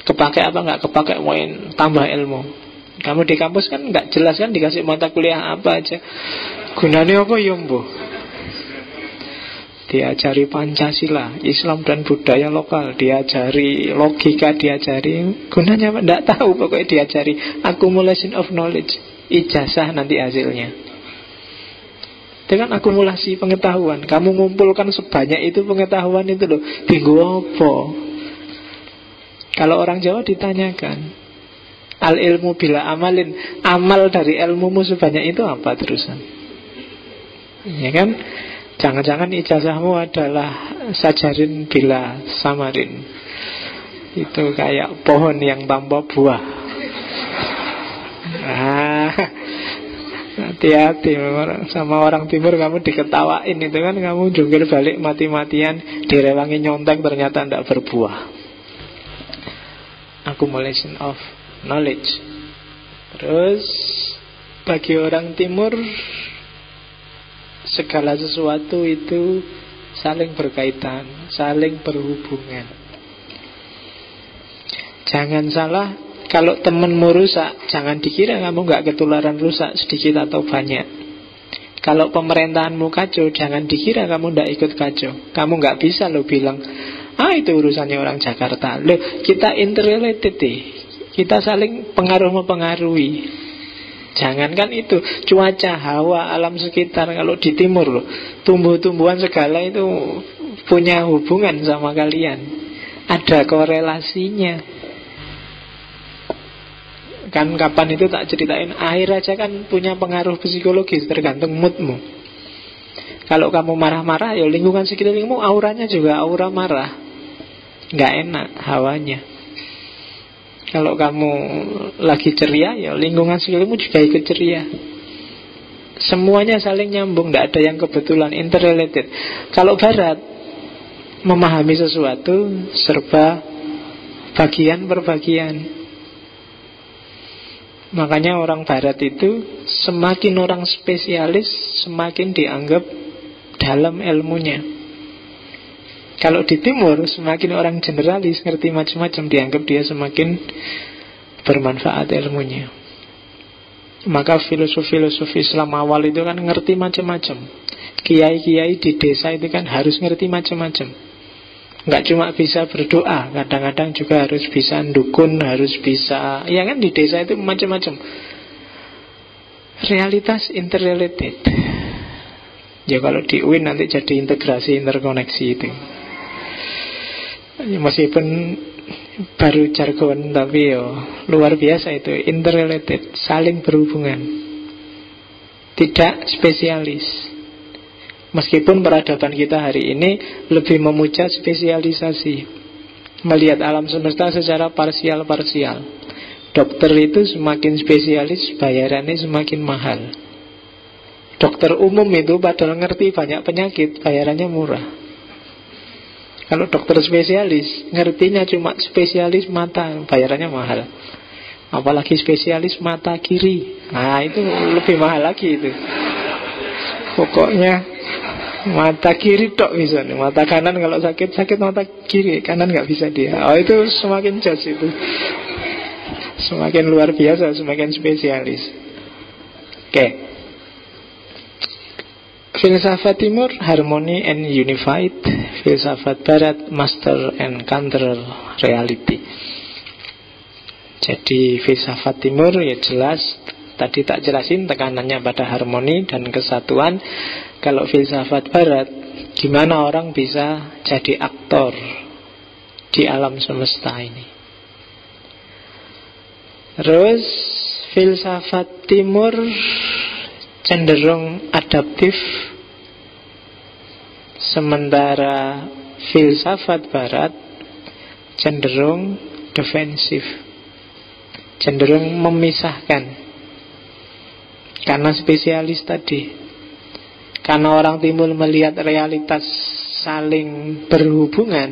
Speaker 1: Kepakai apa enggak kepakai, main tambah ilmu. Kamu di kampus kan enggak jelas kan, dikasih mata kuliah apa aja, gunanya apa ya mbuh. Diajari Pancasila, Islam dan budaya lokal, diajari logika, diajari gunanya apa enggak tahu, pokoknya diajari accumulation of knowledge. Ijazah nanti hasilnya. Itu kan akumulasi pengetahuan. Kamu ngumpulkan sebanyak itu pengetahuan itu loh, tinggu apa? Kalau orang Jawa ditanyakan, al ilmu bila amalin, amal dari ilmumu sebanyak itu apa terusan? Ya kan? Jangan-jangan ijazahmu adalah sajarin bila samarin. Itu kayak pohon yang tanpa buah. Hati-hati sama orang timur, kamu diketawain itu kan, kamu jungkir balik mati-matian, direwangi nyontek, ternyata tidak berbuah. Accumulation of knowledge. Terus bagi orang timur, segala sesuatu itu saling berkaitan, saling berhubungan. Jangan salah, kalau temenmu rusak, jangan dikira kamu gak ketularan rusak sedikit atau banyak. Kalau pemerintahanmu kacau, jangan dikira kamu gak ikut kacau. Kamu gak bisa lo bilang, itu urusannya orang Jakarta. Loh, kita interrelated deh. Kita saling pengaruh-mempengaruhi. Jangankan itu, cuaca, hawa, alam sekitar. Kalau di timur loh, tumbuh-tumbuhan segala itu punya hubungan sama kalian. Ada korelasinya. Kan kapan itu tak ceritain, air aja kan punya pengaruh psikologis, tergantung moodmu. Kalau kamu marah-marah, ya lingkungan sekelilingmu auranya juga aura marah, nggak enak hawanya. Kalau kamu lagi ceria, ya lingkungan sekelilingmu juga ikut ceria. Semuanya saling nyambung, nggak ada yang kebetulan, interrelated. Kalau barat memahami sesuatu serba bagian per bagian. Makanya orang barat itu semakin orang spesialis, semakin dianggap dalam ilmunya. Kalau di timur, semakin orang generalis, ngerti macam-macam, dianggap dia semakin bermanfaat ilmunya. Maka filosofi Islam awal itu kan ngerti macam-macam. Kiai-kiai di desa itu kan harus ngerti macam-macam. Nggak cuma bisa berdoa, kadang-kadang juga harus bisa dukun, harus bisa, ya kan, di desa itu macam-macam. Realitas interrelated. Ya kalau di UIN nanti jadi integrasi interkoneksi itu. Ya, meskipun baru jargon, tapi yo luar biasa itu, interrelated, saling berhubungan, tidak spesialis. Meskipun peradaban kita hari ini lebih memuja spesialisasi, melihat alam semesta secara parsial-parsial. Dokter itu semakin spesialis, bayarannya semakin mahal. Dokter umum itu padahal ngerti banyak penyakit, bayarannya murah. Kalau dokter spesialis, ngertinya cuma spesialis mata, bayarannya mahal. Apalagi spesialis mata kiri, itu lebih mahal lagi itu. Pokoknya mata kiri tok bisa nih. Mata kanan kalau sakit mata kiri, kanan nggak bisa dia. Itu semakin jos itu. Semakin luar biasa, semakin spesialis. Oke. Filsafat timur, harmony and unified. filsafat barat, master and counter reality. Jadi filsafat timur ya jelas, tadi tak jelasin, tekanannya pada harmoni dan kesatuan. Kalau filsafat barat, gimana orang bisa jadi aktor di alam semesta ini. Terus filsafat timur cenderung adaptif, sementara filsafat barat cenderung defensif, cenderung memisahkan. Karena spesialis tadi, karena orang timur melihat realitas saling berhubungan,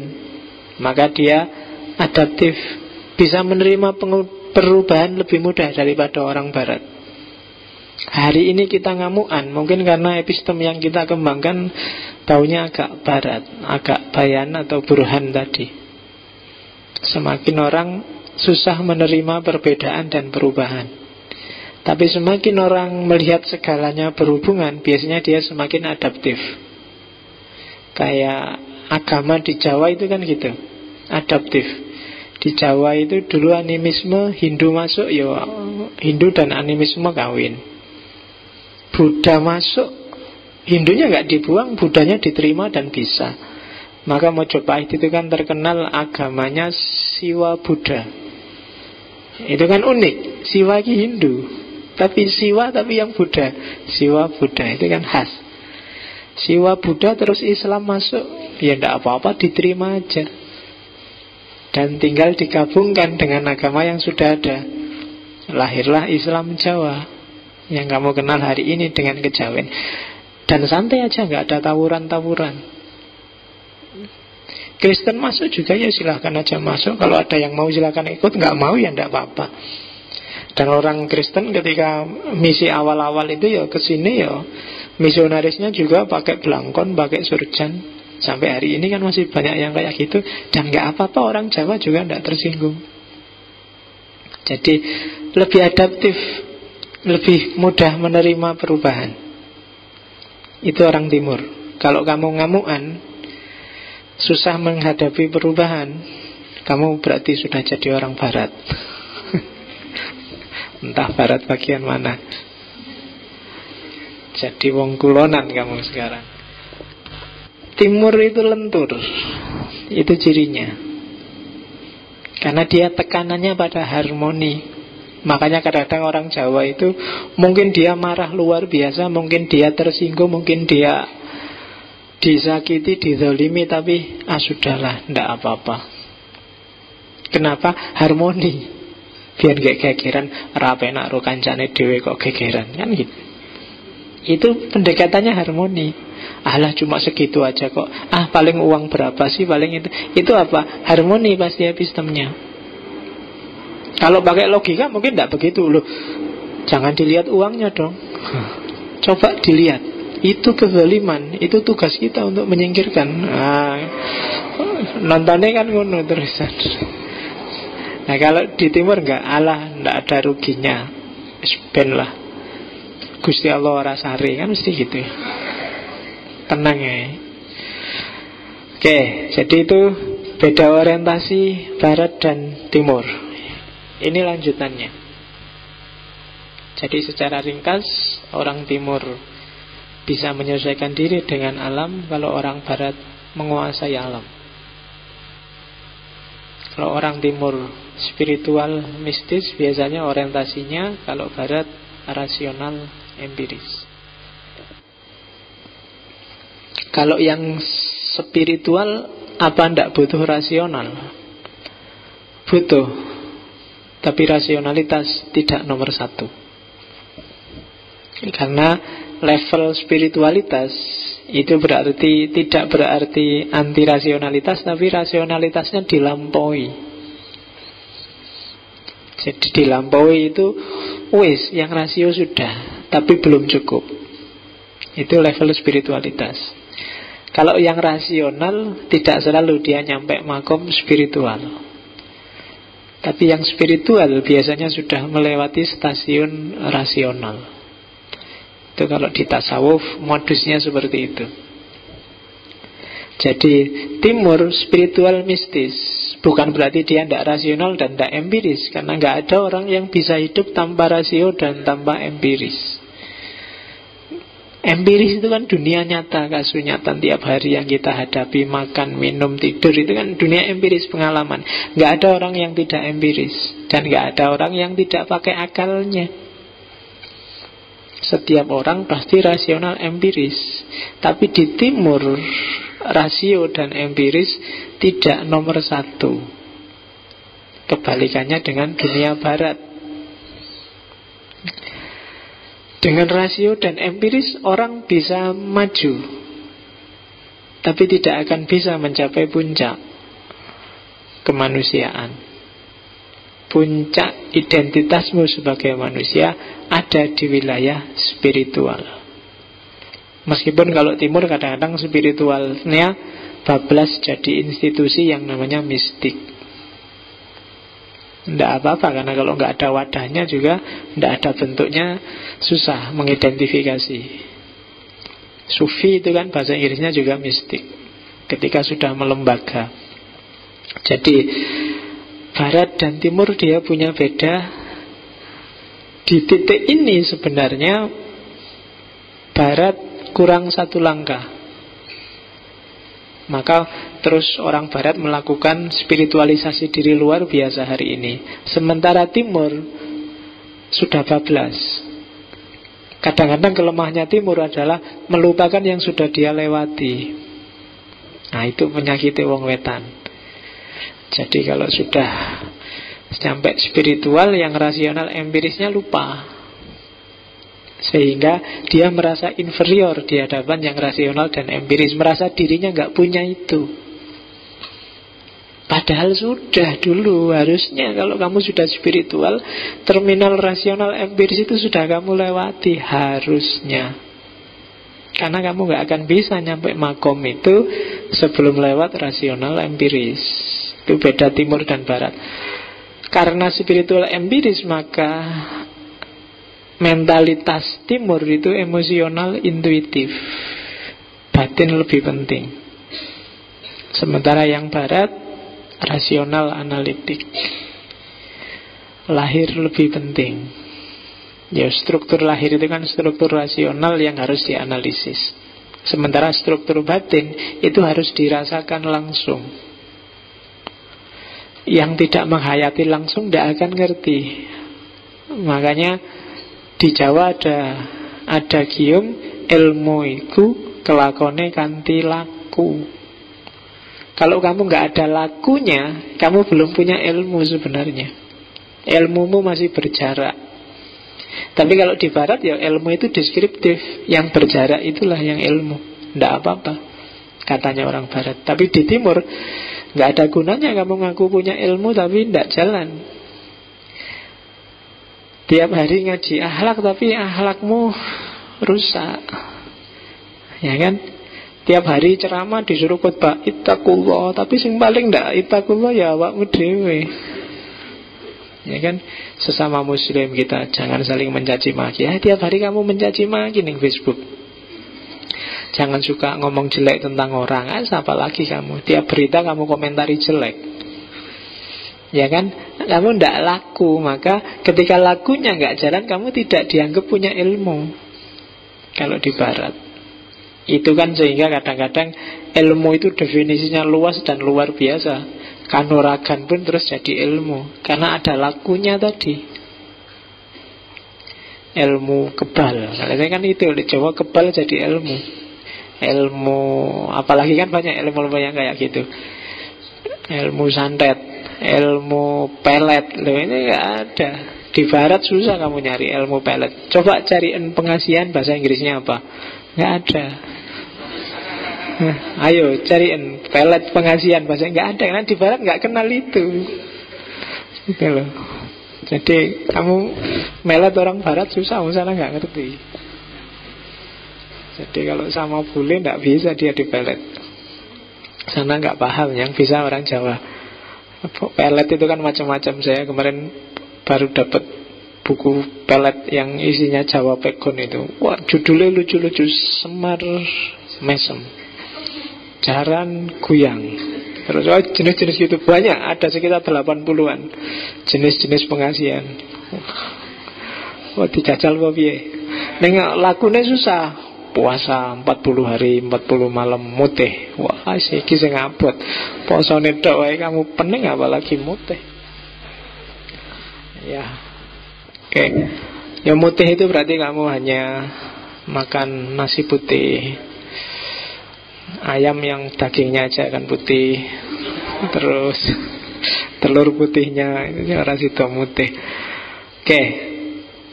Speaker 1: maka dia adaptif, bisa menerima perubahan lebih mudah daripada orang barat. Hari ini kita ngamuan, mungkin karena epistem yang kita kembangkan baunya agak barat, agak bayan atau burhan tadi. Semakin orang susah menerima perbedaan dan perubahan. Tapi semakin orang melihat segalanya berhubungan, biasanya dia semakin adaptif. Kayak agama di Jawa itu kan gitu, adaptif. Di Jawa itu dulu animisme, Hindu masuk, ya Hindu dan animisme kawin. Buddha masuk, Hindunya nggak dibuang, Buddhanya diterima dan bisa. Maka Mojopahit itu kan terkenal agamanya Siwa Buddha. Itu kan unik, Siwa ki Hindu, tapi Siwa tapi yang Buddha, Siwa Buddha itu kan khas. Siwa Buddha terus Islam masuk, ya tidak apa-apa, diterima aja. Dan tinggal digabungkan dengan agama yang sudah ada. Lahirlah Islam Jawa yang kamu kenal hari ini dengan kejawen. Dan santai aja, nggak ada tawuran-tawuran. Kristen masuk juga ya silahkan aja masuk. Kalau ada yang mau silahkan ikut, nggak mau ya tidak apa-apa. Dan orang Kristen ketika misi awal-awal itu ya kesini ya misionarisnya juga pakai belangkon, pakai surjan. Sampai hari ini kan masih banyak yang kayak gitu. Dan nggak apa-apa, orang Jawa juga tidak tersinggung. Jadi lebih adaptif, lebih mudah menerima perubahan. Itu orang timur. Kalau kamu ngamuan, susah menghadapi perubahan, kamu berarti sudah jadi orang barat. Entah barat bagian mana. Jadi wong kulonan kamu sekarang. Timur itu lentur, itu cirinya. Karena dia tekanannya pada harmoni. Makanya kadang-kadang orang Jawa itu mungkin dia marah luar biasa, mungkin dia tersinggung, mungkin dia disakiti, dizalimi, tapi sudahlah, tidak apa-apa. Kenapa? Harmoni. Biar gak gegeran, rapenak ro kancane dhewe kok gegeran, kan gitu. Itu pendekatannya harmoni. Alah cuma segitu aja kok. Paling uang berapa sih paling itu. Itu apa? Harmoni pasti epistemnya. Kalau pakai logika mungkin tidak begitu loh. Jangan dilihat uangnya dong. Coba dilihat. Itu kezaliman. Itu tugas kita untuk menyingkirkan. Nontonnya kan ngono terusan. Nah kalau di timur enggak, alah tidak ada ruginya, ben lah, Gusti Allah ora sari, kan mesti gitu. Tenang ya. Oke, jadi itu beda orientasi barat dan timur. Ini lanjutannya. Jadi secara ringkas, orang timur bisa menyesuaikan diri dengan alam, kalau orang barat menguasai alam. Kalau orang timur spiritual, mistis, biasanya orientasinya, kalau barat rasional, empiris. Kalau yang spiritual, apa ndak butuh rasional? Butuh, tapi rasionalitas tidak nomor satu. Karena level spiritualitas itu berarti, tidak berarti anti rasionalitas, tapi rasionalitasnya dilampaui. Jadi dilampaui itu wis, yang rasio sudah, tapi belum cukup. Itu level spiritualitas. Kalau yang rasional, tidak selalu dia nyampe makom spiritual. Tapi yang spiritual biasanya sudah melewati stasiun rasional. Itu kalau di tasawuf modusnya seperti itu. Jadi timur spiritual mistis. Bukan berarti dia tidak rasional dan tidak empiris, karena nggak ada orang yang bisa hidup tanpa rasio dan tanpa empiris. Empiris itu kan dunia nyata, kasunyatan tiap hari yang kita hadapi, makan, minum, tidur, itu kan dunia empiris, pengalaman. Nggak ada orang yang tidak empiris, dan nggak ada orang yang tidak pakai akalnya. Setiap orang pasti rasional empiris. Tapi di timur, rasio dan empiris tidak nomor satu. Kebalikannya dengan dunia barat. Dengan rasio dan empiris orang bisa maju, tapi tidak akan bisa mencapai puncak kemanusiaan. Puncak identitasmu sebagai manusia ada di wilayah spiritual. Meskipun kalau timur kadang-kadang spiritualnya bablas jadi institusi yang namanya mistik. Tidak apa-apa, karena kalau nggak ada wadahnya juga, tidak ada bentuknya, susah mengidentifikasi. Sufi itu kan bahasa Inggrisnya juga mistik, ketika sudah melembaga. Jadi barat dan timur dia punya beda. Di titik ini sebenarnya barat kurang satu langkah. Maka terus orang barat melakukan spiritualisasi diri luar biasa hari ini. Sementara timur sudah bablas. Kadang-kadang kelemahannya timur adalah melupakan yang sudah dia lewati. Nah, itu penyakit wong wetan. Jadi kalau sudah sampai spiritual, yang rasional empirisnya lupa, sehingga dia merasa inferior di hadapan yang rasional dan empiris, merasa dirinya nggak punya itu. Padahal sudah dulu, harusnya kalau kamu sudah spiritual, terminal rasional empiris itu sudah kamu lewati, harusnya. Karena kamu nggak akan bisa nyampe makom itu sebelum lewat rasional empiris. Itu beda timur dan barat. Karena spiritual empiris, maka mentalitas timur itu emosional, intuitif, batin lebih penting. Sementara yang barat rasional, analitik, lahir lebih penting. Ya, struktur lahir itu kan struktur rasional yang harus dianalisis. Sementara struktur batin itu harus dirasakan langsung. Yang tidak menghayati langsung tidak akan ngerti. Makanya di Jawa ada gium, ilmu iku kelakone kanthi laku. Kalau kamu nggak ada lakunya, kamu belum punya ilmu sebenarnya. Ilmumu masih berjarak. Tapi kalau di barat ya ilmu itu deskriptif, yang berjarak itulah yang ilmu. Tidak apa-apa, katanya orang barat. Tapi di timur nggak ada gunanya kamu ngaku punya ilmu tapi tidak jalan. Tiap hari ngaji akhlak tapi akhlakmu rusak, ya kan? Tiap hari ceramah disuruh khotbah ittaqullah, tapi sing paling ndak ittaqullah ya awakmu dhewe. Ya kan? Sesama muslim kita jangan saling mencaci maki. Tiap hari kamu mencaci maki ning Facebook. Jangan suka ngomong jelek tentang orang. Siapa lagi kamu? Tiap berita kamu komentari jelek. Ya kan? Kamu tidak laku. Maka ketika lakunya nggak jalan, kamu tidak dianggap punya ilmu. Kalau di barat itu kan, sehingga kadang-kadang ilmu itu definisinya luas dan luar biasa. Kanuragan pun terus jadi ilmu, karena ada lakunya tadi. Ilmu kebal, nah, kan itu di Jawa kebal jadi ilmu. Ilmu, apalagi kan banyak ilmu-ilmu yang kayak gitu. Ilmu santet, ilmu pelet, loh ini nggak ada. Di barat susah kamu nyari ilmu pelet. Coba cariin pengasihan, bahasa Inggrisnya apa? Nggak ada. Ayo cariin pelet pengasihan, bahasa nggak ada. Karena di barat nggak kenal itu. Gitu loh. Jadi kamu melet orang barat susah, sana nggak ngerti. Jadi kalau sama bule nggak bisa dia dipelet. Sana nggak paham, yang bisa orang Jawa. Pelet itu kan macam-macam. Saya kemarin baru dapat buku pelet yang isinya Jawa Pekon itu. Wah, judulnya lucu-lucu, Semar Mesem. jaran kuyang. Terus jenis-jenis gitu banyak, ada sekitar 80-an jenis-jenis pengasihan. Dijajal apa piye? Ning lakune susah. Puasa 40 hari 40 malam mutih. Wah, iki sing abot. Posone tok wae kamu pening apalagi mutih. Ya. Oke. Ya mutih itu berarti kamu hanya makan nasi putih, ayam yang dagingnya aja kan putih, terus telur putihnya itu orang situ mutih. Oke.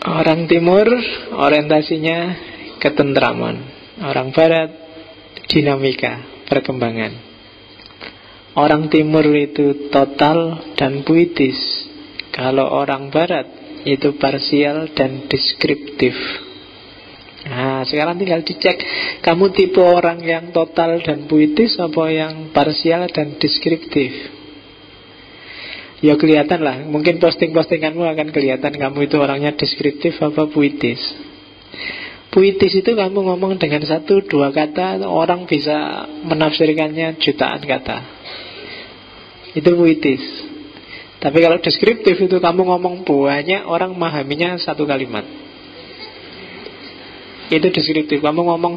Speaker 1: Orang timur orientasinya ketentraman, orang barat dinamika, perkembangan. Orang timur itu total dan puitis, kalau orang barat itu parsial dan deskriptif. Nah, sekarang tinggal dicek, kamu tipe orang yang total dan puitis apa yang parsial dan deskriptif. Ya kelihatan lah, mungkin posting-postinganmu akan kelihatan kamu itu orangnya deskriptif apa puitis. Puitis itu kamu ngomong dengan 1-2 kata, orang bisa menafsirkannya jutaan kata. Itu puitis. Tapi kalau deskriptif itu kamu ngomong banyak, orang memahaminya 1 kalimat. Itu deskriptif. Kamu ngomong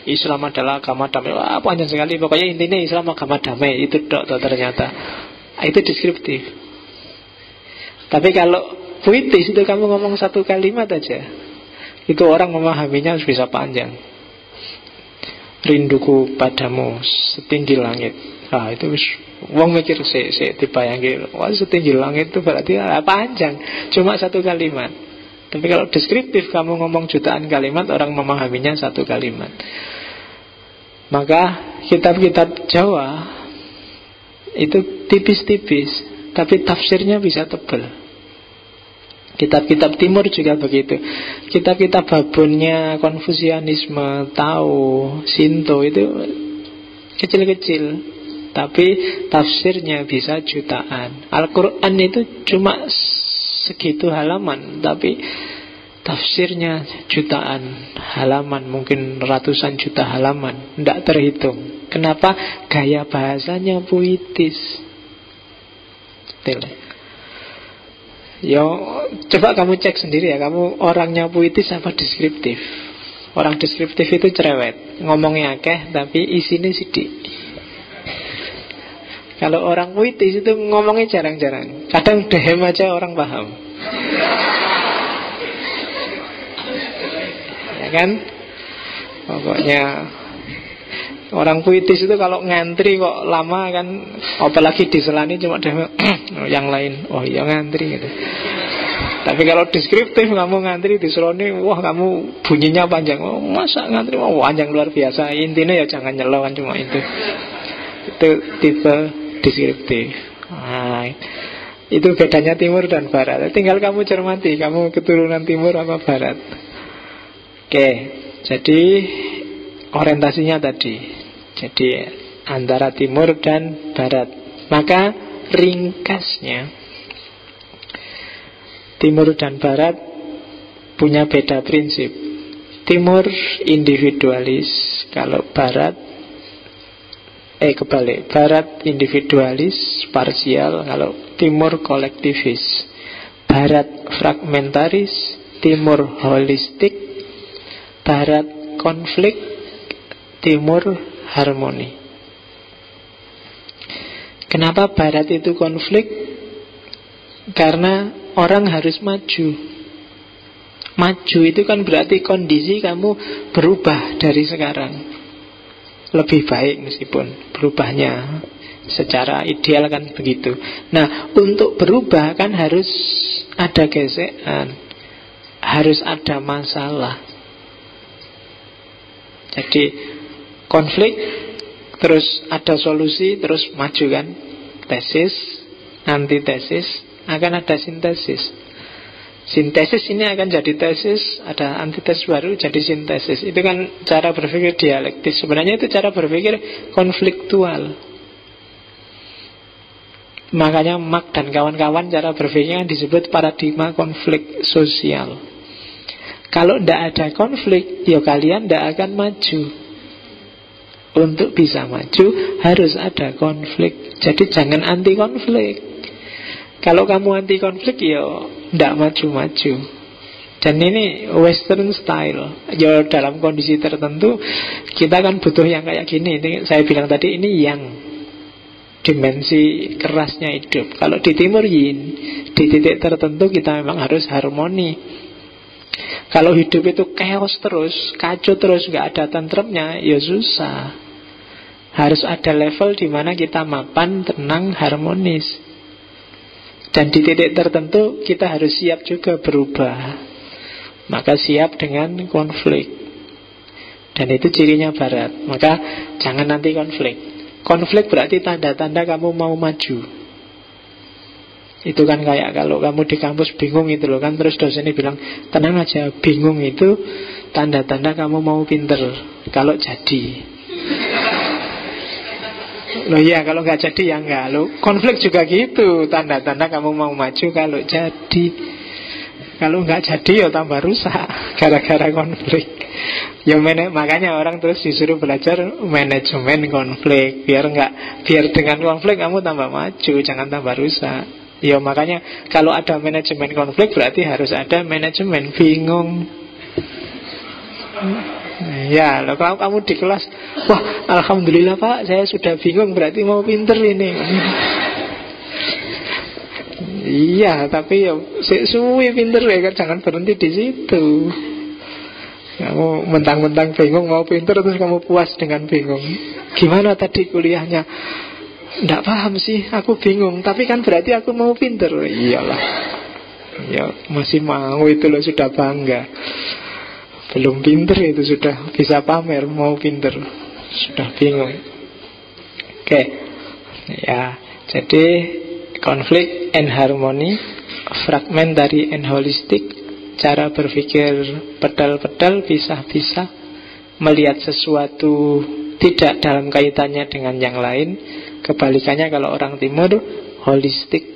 Speaker 1: Islam adalah agama damai, wah panjang sekali, pokoknya intinya Islam agama damai. Itu ternyata itu deskriptif. Tapi kalau puitis itu kamu ngomong 1 kalimat aja, itu orang memahaminya bisa panjang. Rinduku padamu setinggi langit. Ah itu wong mikir dibayangin, wah setinggi langit itu berarti panjang, cuma 1 kalimat. Tapi kalau deskriptif kamu ngomong jutaan kalimat, orang memahaminya 1 kalimat. Maka kitab-kitab Jawa itu tipis-tipis, tapi tafsirnya bisa tebal. Kitab-kitab timur juga begitu. Kitab-kitab babonnya Konfusianisme, Tao, Shinto itu kecil-kecil, tapi tafsirnya bisa jutaan. Al-Quran itu cuma segitu halaman, tapi tafsirnya jutaan halaman, mungkin ratusan juta halaman, tidak terhitung. Kenapa? Gaya bahasanya puitis. Ya, coba kamu cek sendiri ya, kamu orangnya puitis apa deskriptif. Orang deskriptif itu cerewet, ngomongnya akeh tapi isinya sidik. Kalau orang puitis itu ngomongnya jarang-jarang, kadang dehem aja orang paham. Ya kan? Pokoknya orang puitis itu kalau ngantri kok lama kan, apalagi diselani cuma yang lain, oh iya ngantri gitu. Tapi kalau deskriptif kamu ngantri diselani, wah kamu bunyinya panjang, oh masa ngantri, wah panjang luar biasa. Intinya ya jangan nyelo kan, cuma itu tipe deskriptif. Nah, itu bedanya timur dan barat. Tinggal kamu cermati, kamu keturunan timur apa barat. Oke, jadi orientasinya tadi, jadi antara timur dan barat. Maka ringkasnya, timur dan barat punya beda prinsip. Timur individualis, kalau barat kebalik, barat individualis parsial, kalau timur kolektivis. Barat fragmentaris, timur holistik. Barat konflik, timur harmoni. Kenapa barat itu konflik? Karena orang harus maju. Maju itu kan berarti kondisi kamu berubah dari sekarang, lebih baik meskipun berubahnya secara ideal kan begitu. Nah, untuk berubah kan harus ada gesekan, harus ada masalah. Jadi konflik, terus ada solusi, terus maju kan. Tesis, antitesis, akan ada sintesis. Sintesis ini akan jadi tesis, ada antitesis baru jadi sintesis. Itu kan cara berpikir dialektis. Sebenarnya itu cara berpikir konfliktual. Makanya Marx dan kawan-kawan cara berpikirnya disebut paradigma konflik sosial. Kalau tidak ada konflik, ya kalian tidak akan maju. Untuk bisa maju harus ada konflik. Jadi jangan anti konflik. Kalau kamu anti konflik, ya tidak maju-maju. Dan ini Western style. Ya dalam kondisi tertentu kita kan butuh yang kayak gini. Ini saya bilang tadi, ini yang dimensi kerasnya hidup. Kalau di timur yin, di titik tertentu kita memang harus harmoni. Kalau hidup itu chaos terus, kacau terus, gak ada tentremnya, ya susah. Harus ada level di mana kita mapan, tenang, harmonis. Dan di titik tertentu kita harus siap juga berubah. Maka siap dengan konflik. Dan itu cirinya Barat. Maka jangan nanti konflik. Konflik berarti tanda-tanda kamu mau maju. Itu kan kayak kalau kamu di kampus bingung itu loh kan, terus dosennya bilang tenang aja, bingung itu tanda-tanda kamu mau pinter. Kalau jadi loh ya, kalau nggak jadi ya enggak. Loh, konflik juga gitu, tanda-tanda kamu mau maju kalau jadi. Kalau nggak jadi ya tambah rusak gara-gara konflik. Ya makanya orang terus disuruh belajar manajemen konflik, biar dengan konflik kamu tambah maju, jangan tambah rusak. Ya makanya kalau ada manajemen konflik berarti harus ada manajemen bingung. Ya, kalau kamu di kelas, wah alhamdulillah Pak, saya sudah bingung, berarti mau pinter ini. Iya, tapi ya suwi pinter ya, jangan berhenti di situ. Kamu mentang-mentang bingung mau pinter, terus kamu puas dengan bingung. Gimana tadi kuliahnya? Nggak paham sih, aku bingung. Tapi kan berarti aku mau pinter. Iyalah, ya masih mau itu loh, sudah bangga. Belum pinter itu sudah bisa pamer mau pinter, sudah bingung. Oke, ya jadi konflik and harmony, fragmentary and holistic, cara berpikir pedal-pedal, pisah-pisah, melihat sesuatu tidak dalam kaitannya dengan yang lain. Kebalikannya kalau orang timur, holistik,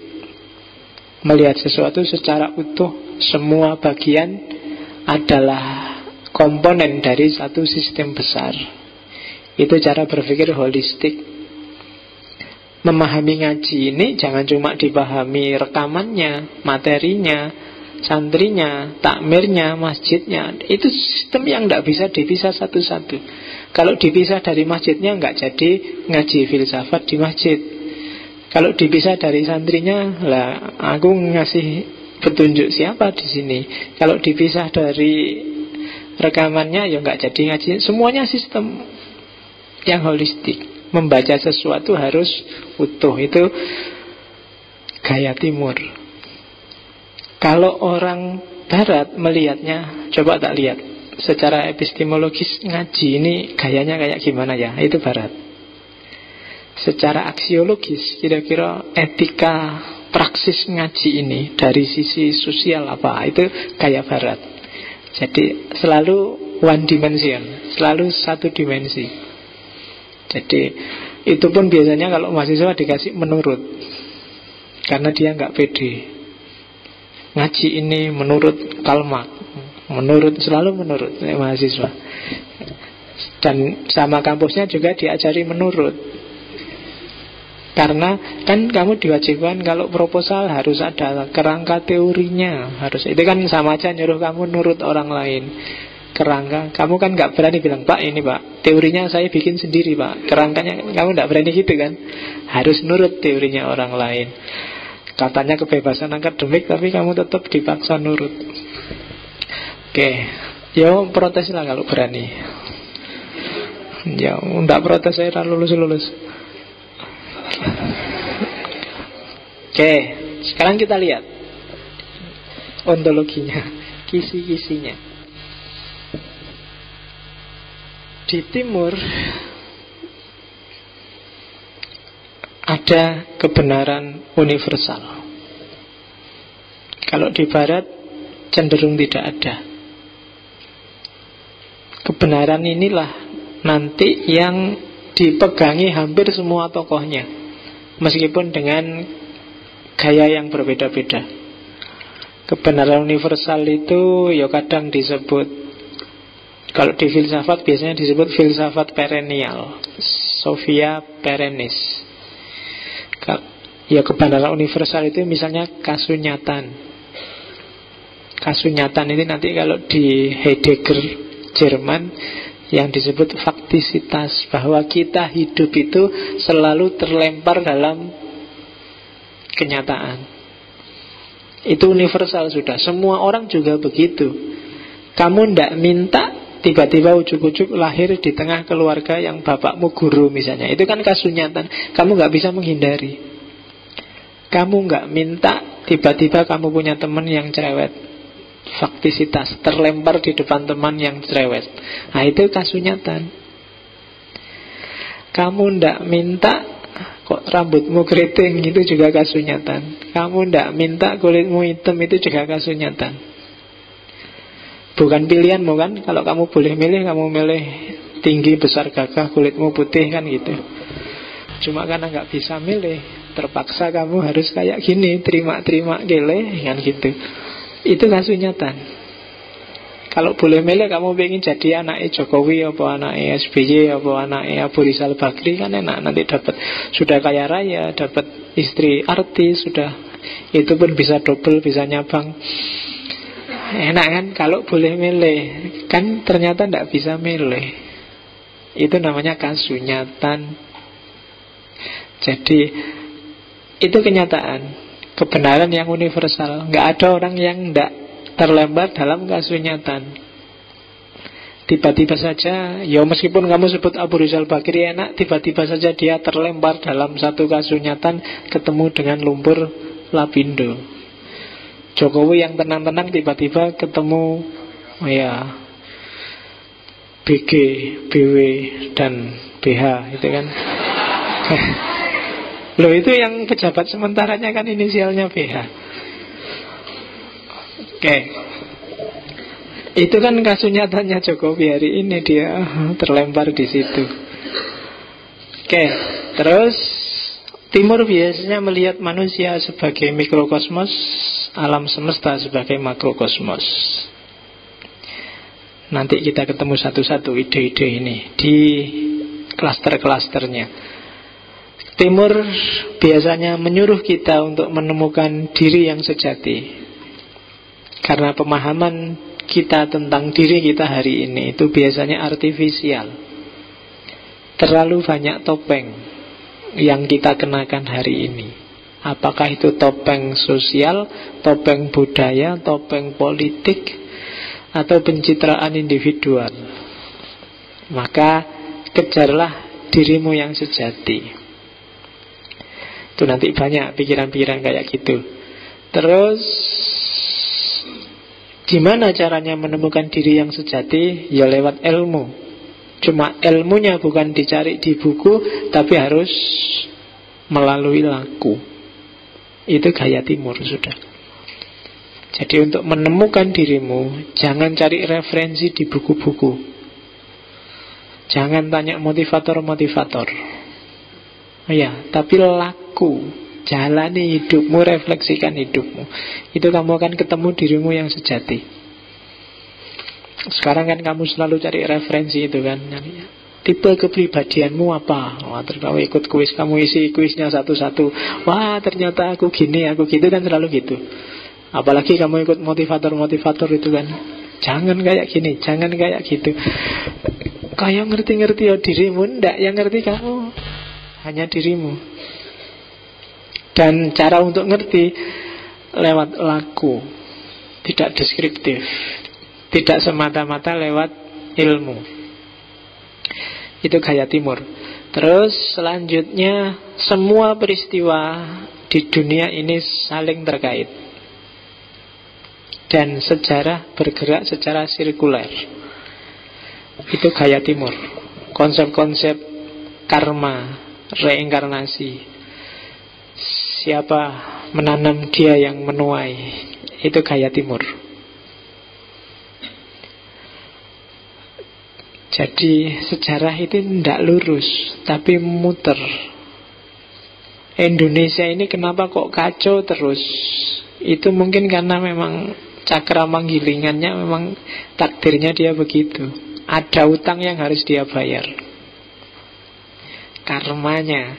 Speaker 1: melihat sesuatu secara utuh, semua bagian adalah komponen dari satu sistem besar. Itu cara berpikir holistik. Memahami ngaji ini jangan cuma dipahami rekamannya, materinya, santrinya, takmirnya, masjidnya. Itu sistem yang tidak bisa dipisah satu-satu. Kalau dipisah dari masjidnya nggak jadi ngaji filsafat di masjid. Kalau dipisah dari santrinya, lah aku ngasih petunjuk siapa di sini. Kalau dipisah dari rekamannya, ya nggak jadi ngaji. Semuanya sistem yang holistik. Membaca sesuatu harus utuh. Itu gaya timur. Kalau orang barat melihatnya, coba tak lihat secara epistemologis ngaji ini gayanya kayak gimana ya, itu barat. Secara aksiologis, kira-kira etika praksis ngaji ini dari sisi sosial apa, itu gaya barat. Jadi selalu one dimension, selalu satu dimensi. Jadi itu pun biasanya kalau mahasiswa dikasih menurut, karena dia nggak pede. Ngaji ini menurut Karl Marx, selalu menurut mahasiswa. Dan sama kampusnya juga diajari menurut. Karena kan kamu diwajibkan kalau proposal harus ada kerangka teorinya, harus. Itu kan sama aja nyuruh kamu nurut orang lain. Kerangka, kamu kan nggak berani bilang, Pak ini Pak, teorinya saya bikin sendiri Pak. Kerangkanya kamu nggak berani gitu kan. Harus nurut teorinya orang lain. Katanya kebebasan akademik, tapi kamu tetap dipaksa nurut. Oke, ya protes lah kalau berani. Ya, nggak protes saya lulus. Oke, sekarang kita lihat ontologinya, kisi-kisinya. Di timur ada kebenaran universal. Kalau di barat cenderung tidak ada. Kebenaran inilah nanti yang dipegangi hampir semua tokohnya, meskipun dengan gaya yang berbeda-beda. Kebenaran universal itu ya kadang disebut Kalau di filsafat biasanya disebut filsafat perennial, Sophia perennis. Ya, kebenaran universal itu misalnya kasunyatan. Kasunyatan ini nanti kalau di Heidegger Jerman yang disebut faktisitas, bahwa kita hidup itu selalu terlempar dalam kenyataan. Itu universal sudah. Semua orang juga begitu. Kamu ndak minta tiba-tiba ujuk-ujuk lahir di tengah keluarga yang bapakmu guru misalnya. Itu kan kasunyatan. Kamu nggak bisa menghindari. Kamu nggak minta tiba-tiba kamu punya teman yang cerewet. Faktisitas, terlempar di depan teman yang cerewet. Nah, itu kasunyatan. Kamu ndak minta kok rambutmu keriting, itu juga kasunyatan. Kamu ndak minta kulitmu hitam, itu juga kasunyatan. Bukan pilihanmu kan. Kalau kamu boleh milih, kamu milih tinggi, besar, gagah, kulitmu putih kan gitu. Cuma karena nggak bisa milih, terpaksa kamu harus kayak gini, terima-terima gele kan gitu. Itu kasunyatan. Kalau boleh milih, kamu pengen jadi anaknya Jokowi apa anaknya SBY apa anaknya Abu Rizal Bakri, kan enak. Nanti dapat, sudah kaya raya, dapat istri artis, sudah itu pun bisa double, bisa nyabang. Enak kan kalau boleh milih. Kan ternyata tidak bisa milih. Itu namanya kasunyatan. Jadi itu kenyataan, kebenaran yang universal. Nggak ada orang yang tidak terlempar dalam kasunyatan. Tiba-tiba saja, ya meskipun kamu sebut Abu Rizal Bakri enak, tiba-tiba saja dia terlempar dalam satu kasunyatan, ketemu dengan lumpur lapindo. Jokowi yang tenang-tenang tiba-tiba ketemu ya BG, BW dan BH, itu kan. Loh, itu yang pejabat sementaranya kan inisialnya BH. Oke. Itu kan kasunyatanya Jokowi hari ini, dia terlempar di situ. Oke, terus Timur biasanya melihat manusia sebagai mikrokosmos, alam semesta sebagai makrokosmos. Nanti kita ketemu satu-satu ide-ide ini di klaster-klasternya. Timur biasanya menyuruh kita untuk menemukan diri yang sejati. Karena pemahaman kita tentang diri kita hari ini itu biasanya artifisial. Terlalu banyak topeng yang kita kenakan hari ini. Apakah itu topeng sosial, topeng budaya, topeng politik, atau pencitraan individual. Maka kejarlah dirimu yang sejati. Itu nanti banyak pikiran-pikiran kayak gitu. Terus gimana caranya menemukan diri yang sejati? Ya lewat ilmu. Cuma ilmunya bukan dicari di buku, tapi harus melalui laku. Itu gaya Timur sudah. Jadi untuk menemukan dirimu, jangan cari referensi di buku-buku. Jangan tanya motivator-motivator. Ya, tapi laku. Jalani hidupmu, refleksikan hidupmu. Itu kamu akan ketemu dirimu yang sejati. Sekarang kan kamu selalu cari referensi itu kan. Tipe kepribadianmu apa? Wah, terus kamu ikut kuis, kamu isi kuisnya satu-satu. Wah, ternyata aku gini, aku gitu, kan selalu gitu. Apalagi kamu ikut motivator-motivator itu kan. Jangan kayak gini, jangan kayak gitu. Kayak ngerti-ngerti ya dirimu. Nggak, yang ngerti kamu hanya dirimu. Dan cara untuk ngerti lewat laku, tidak deskriptif, tidak semata-mata lewat ilmu. Itu gaya Timur. Terus selanjutnya, semua peristiwa di dunia ini saling terkait. Dan sejarah bergerak secara sirkuler. Itu gaya Timur. Konsep-konsep karma, reinkarnasi, siapa menanam dia yang menuai, itu gaya Timur. Jadi sejarah itu tidak lurus, tapi muter. Indonesia ini kenapa kok kacau terus? Itu mungkin karena memang cakra manggilingannya, memang takdirnya dia begitu. Ada utang yang harus dia bayar. Karmanya.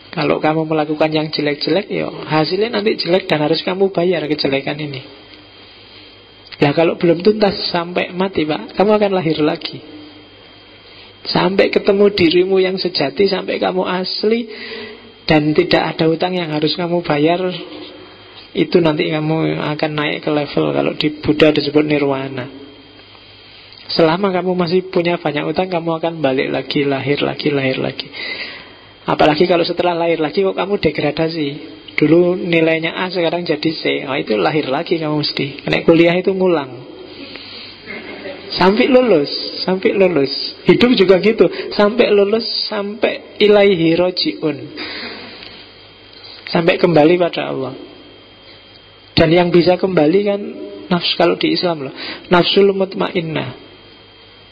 Speaker 1: Kalau kamu melakukan yang jelek-jelek, ya hasilnya nanti jelek dan harus kamu bayar kejelekan ini. Nah kalau belum tuntas sampai mati Pak, kamu akan lahir lagi. Sampai ketemu dirimu yang sejati, sampai kamu asli dan tidak ada utang yang harus kamu bayar, itu nanti kamu akan naik ke level, kalau di Buddha disebut nirwana. Selama kamu masih punya banyak utang, kamu akan balik lagi, lahir lagi. Apalagi kalau setelah lahir lagi kok kamu degradasi. Dulu nilainya A, sekarang jadi C. Itu lahir lagi kamu mesti. Karena kuliah itu ngulang. Sampai lulus. Hidup juga gitu. Sampai lulus, sampai ilaihi roji'un. Sampai kembali pada Allah. Dan yang bisa kembali kan nafsu, kalau di Islam loh, nafsul mutmainnah.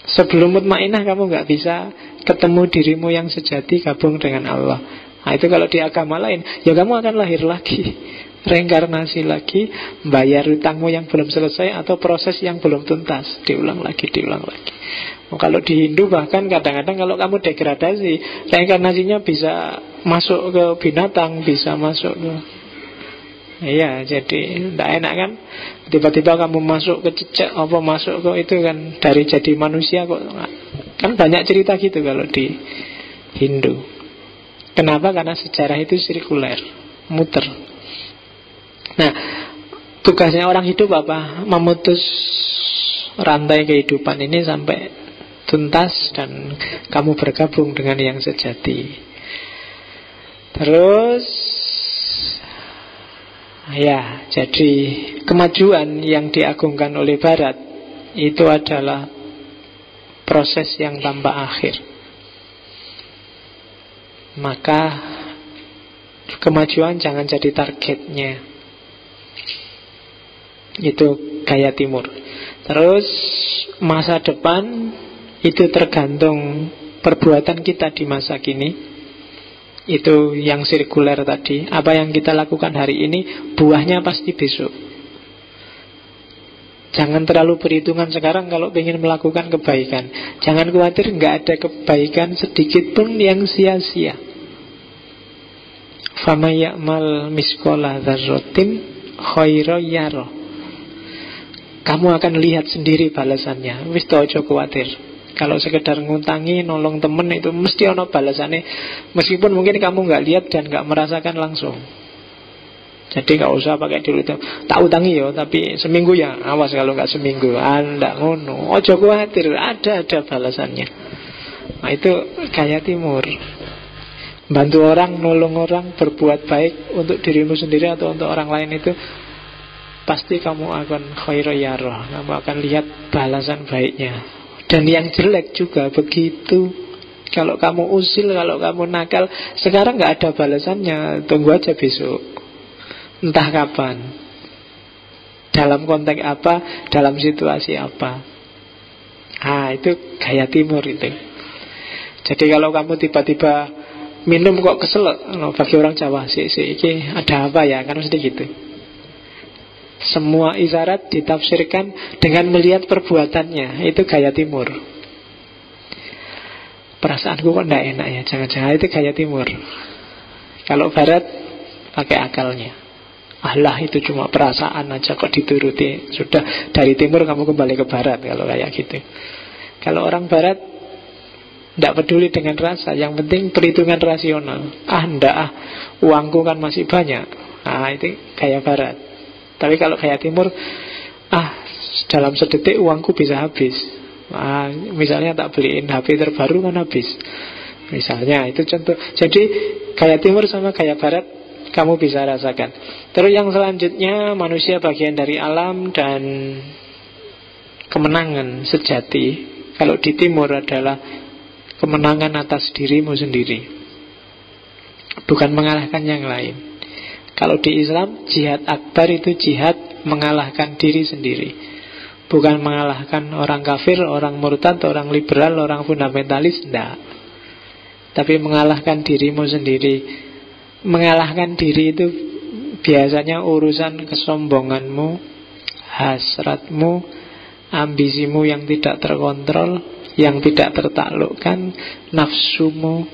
Speaker 1: Sebelum mutmainnah kamu gak bisa ketemu dirimu yang sejati, gabung dengan Allah. Nah itu kalau di agama lain, ya kamu akan lahir lagi, reinkarnasi lagi, bayar utangmu yang belum selesai, atau proses yang belum tuntas, diulang lagi. Kalau di Hindu bahkan kadang-kadang kalau kamu degradasi, reinkarnasinya bisa masuk ke binatang, bisa masuk ke... Iya, jadi tidak enak kan. Tiba-tiba kamu masuk ke cecek, apa masuk ke itu kan, dari jadi manusia kok. Kan banyak cerita gitu kalau di Hindu. Kenapa? Karena sejarah itu sirkuler, muter. Nah, tugasnya orang hidup apa? Memutus rantai kehidupan ini sampai tuntas dan kamu bergabung dengan yang sejati. Terus ya, jadi kemajuan yang diagungkan oleh Barat itu adalah proses yang tanpa akhir. Maka kemajuan jangan jadi targetnya. Itu gaya timur. Terus masa depan itu tergantung perbuatan kita di masa kini. Itu yang sirkuler tadi. Apa yang kita lakukan hari ini, buahnya pasti besok. Jangan terlalu perhitungan sekarang kalau ingin melakukan kebaikan. Jangan khawatir nggak ada kebaikan sedikit pun yang sia-sia. Fama ya'mal miskola dzarratin khairan yara. Kamu akan lihat sendiri balasannya. Wis ojo khawatir. Kalau sekedar ngutangi, nolong temen, itu mesti ono balasannya. Meskipun mungkin kamu nggak lihat dan nggak merasakan langsung. Jadi nggak usah pakai dulu itu. Tak utangi ya, tapi seminggu ya. Awas kalau nggak seminggu. Anda ngono. Ojo khawatir, ada balasannya. Nah itu gaya timur. Bantu orang, nolong orang, berbuat baik untuk dirimu sendiri atau untuk orang lain itu pasti kamu akan khairiyarah. Kamu akan lihat balasan baiknya. Dan yang jelek juga begitu. Kalau kamu usil, kalau kamu nakal, sekarang gak ada balasannya. Tunggu aja besok. Entah kapan. Dalam konteks apa, dalam situasi apa. Itu gaya timur itu. Jadi kalau kamu tiba-tiba minum kok kesel, bagi orang Jawa, ini ada apa ya, kan mesti gitu. Semua isyarat ditafsirkan dengan melihat perbuatannya. Itu gaya timur. Perasaanku kok tidak enak ya, jangan-jangan itu gaya timur. Kalau barat pakai akalnya. Allah itu cuma perasaan aja kok dituruti. Sudah dari timur kamu kembali ke barat kalau kayak gitu. Kalau orang barat tidak peduli dengan rasa, yang penting perhitungan rasional. Uangku kan masih banyak. Itu gaya barat. Tapi kalau gaya timur, dalam sedetik uangku bisa habis. Misalnya tak beliin HP terbaru kan habis. Misalnya itu contoh. Jadi gaya timur sama gaya barat kamu bisa rasakan. Terus yang selanjutnya, manusia bagian dari alam dan kemenangan sejati. Kalau di timur adalah kemenangan atas dirimu sendiri, bukan mengalahkan yang lain. Kalau di Islam, jihad akbar itu jihad mengalahkan diri sendiri, bukan mengalahkan orang kafir, orang murtad, orang liberal, orang fundamentalis, tidak. Tapi mengalahkan dirimu sendiri. Mengalahkan diri itu biasanya urusan kesombonganmu, hasratmu, ambisimu yang tidak terkontrol, yang tidak tertaklukkan, nafsumu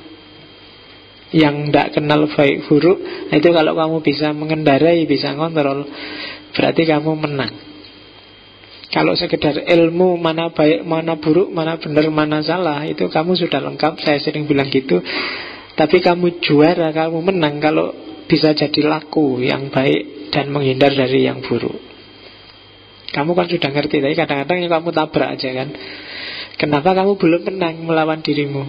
Speaker 1: yang tidak kenal baik buruk. Itu kalau kamu bisa mengendarai, bisa kontrol, berarti kamu menang. Kalau sekedar ilmu mana baik, mana buruk, mana benar, mana salah, itu kamu sudah lengkap. Saya sering bilang gitu. Tapi kamu juara, kamu menang kalau bisa jadi laku yang baik dan menghindar dari yang buruk. Kamu kan sudah ngerti, tapi kadang-kadang yang kamu tabrak aja kan. Kenapa kamu belum menang melawan dirimu?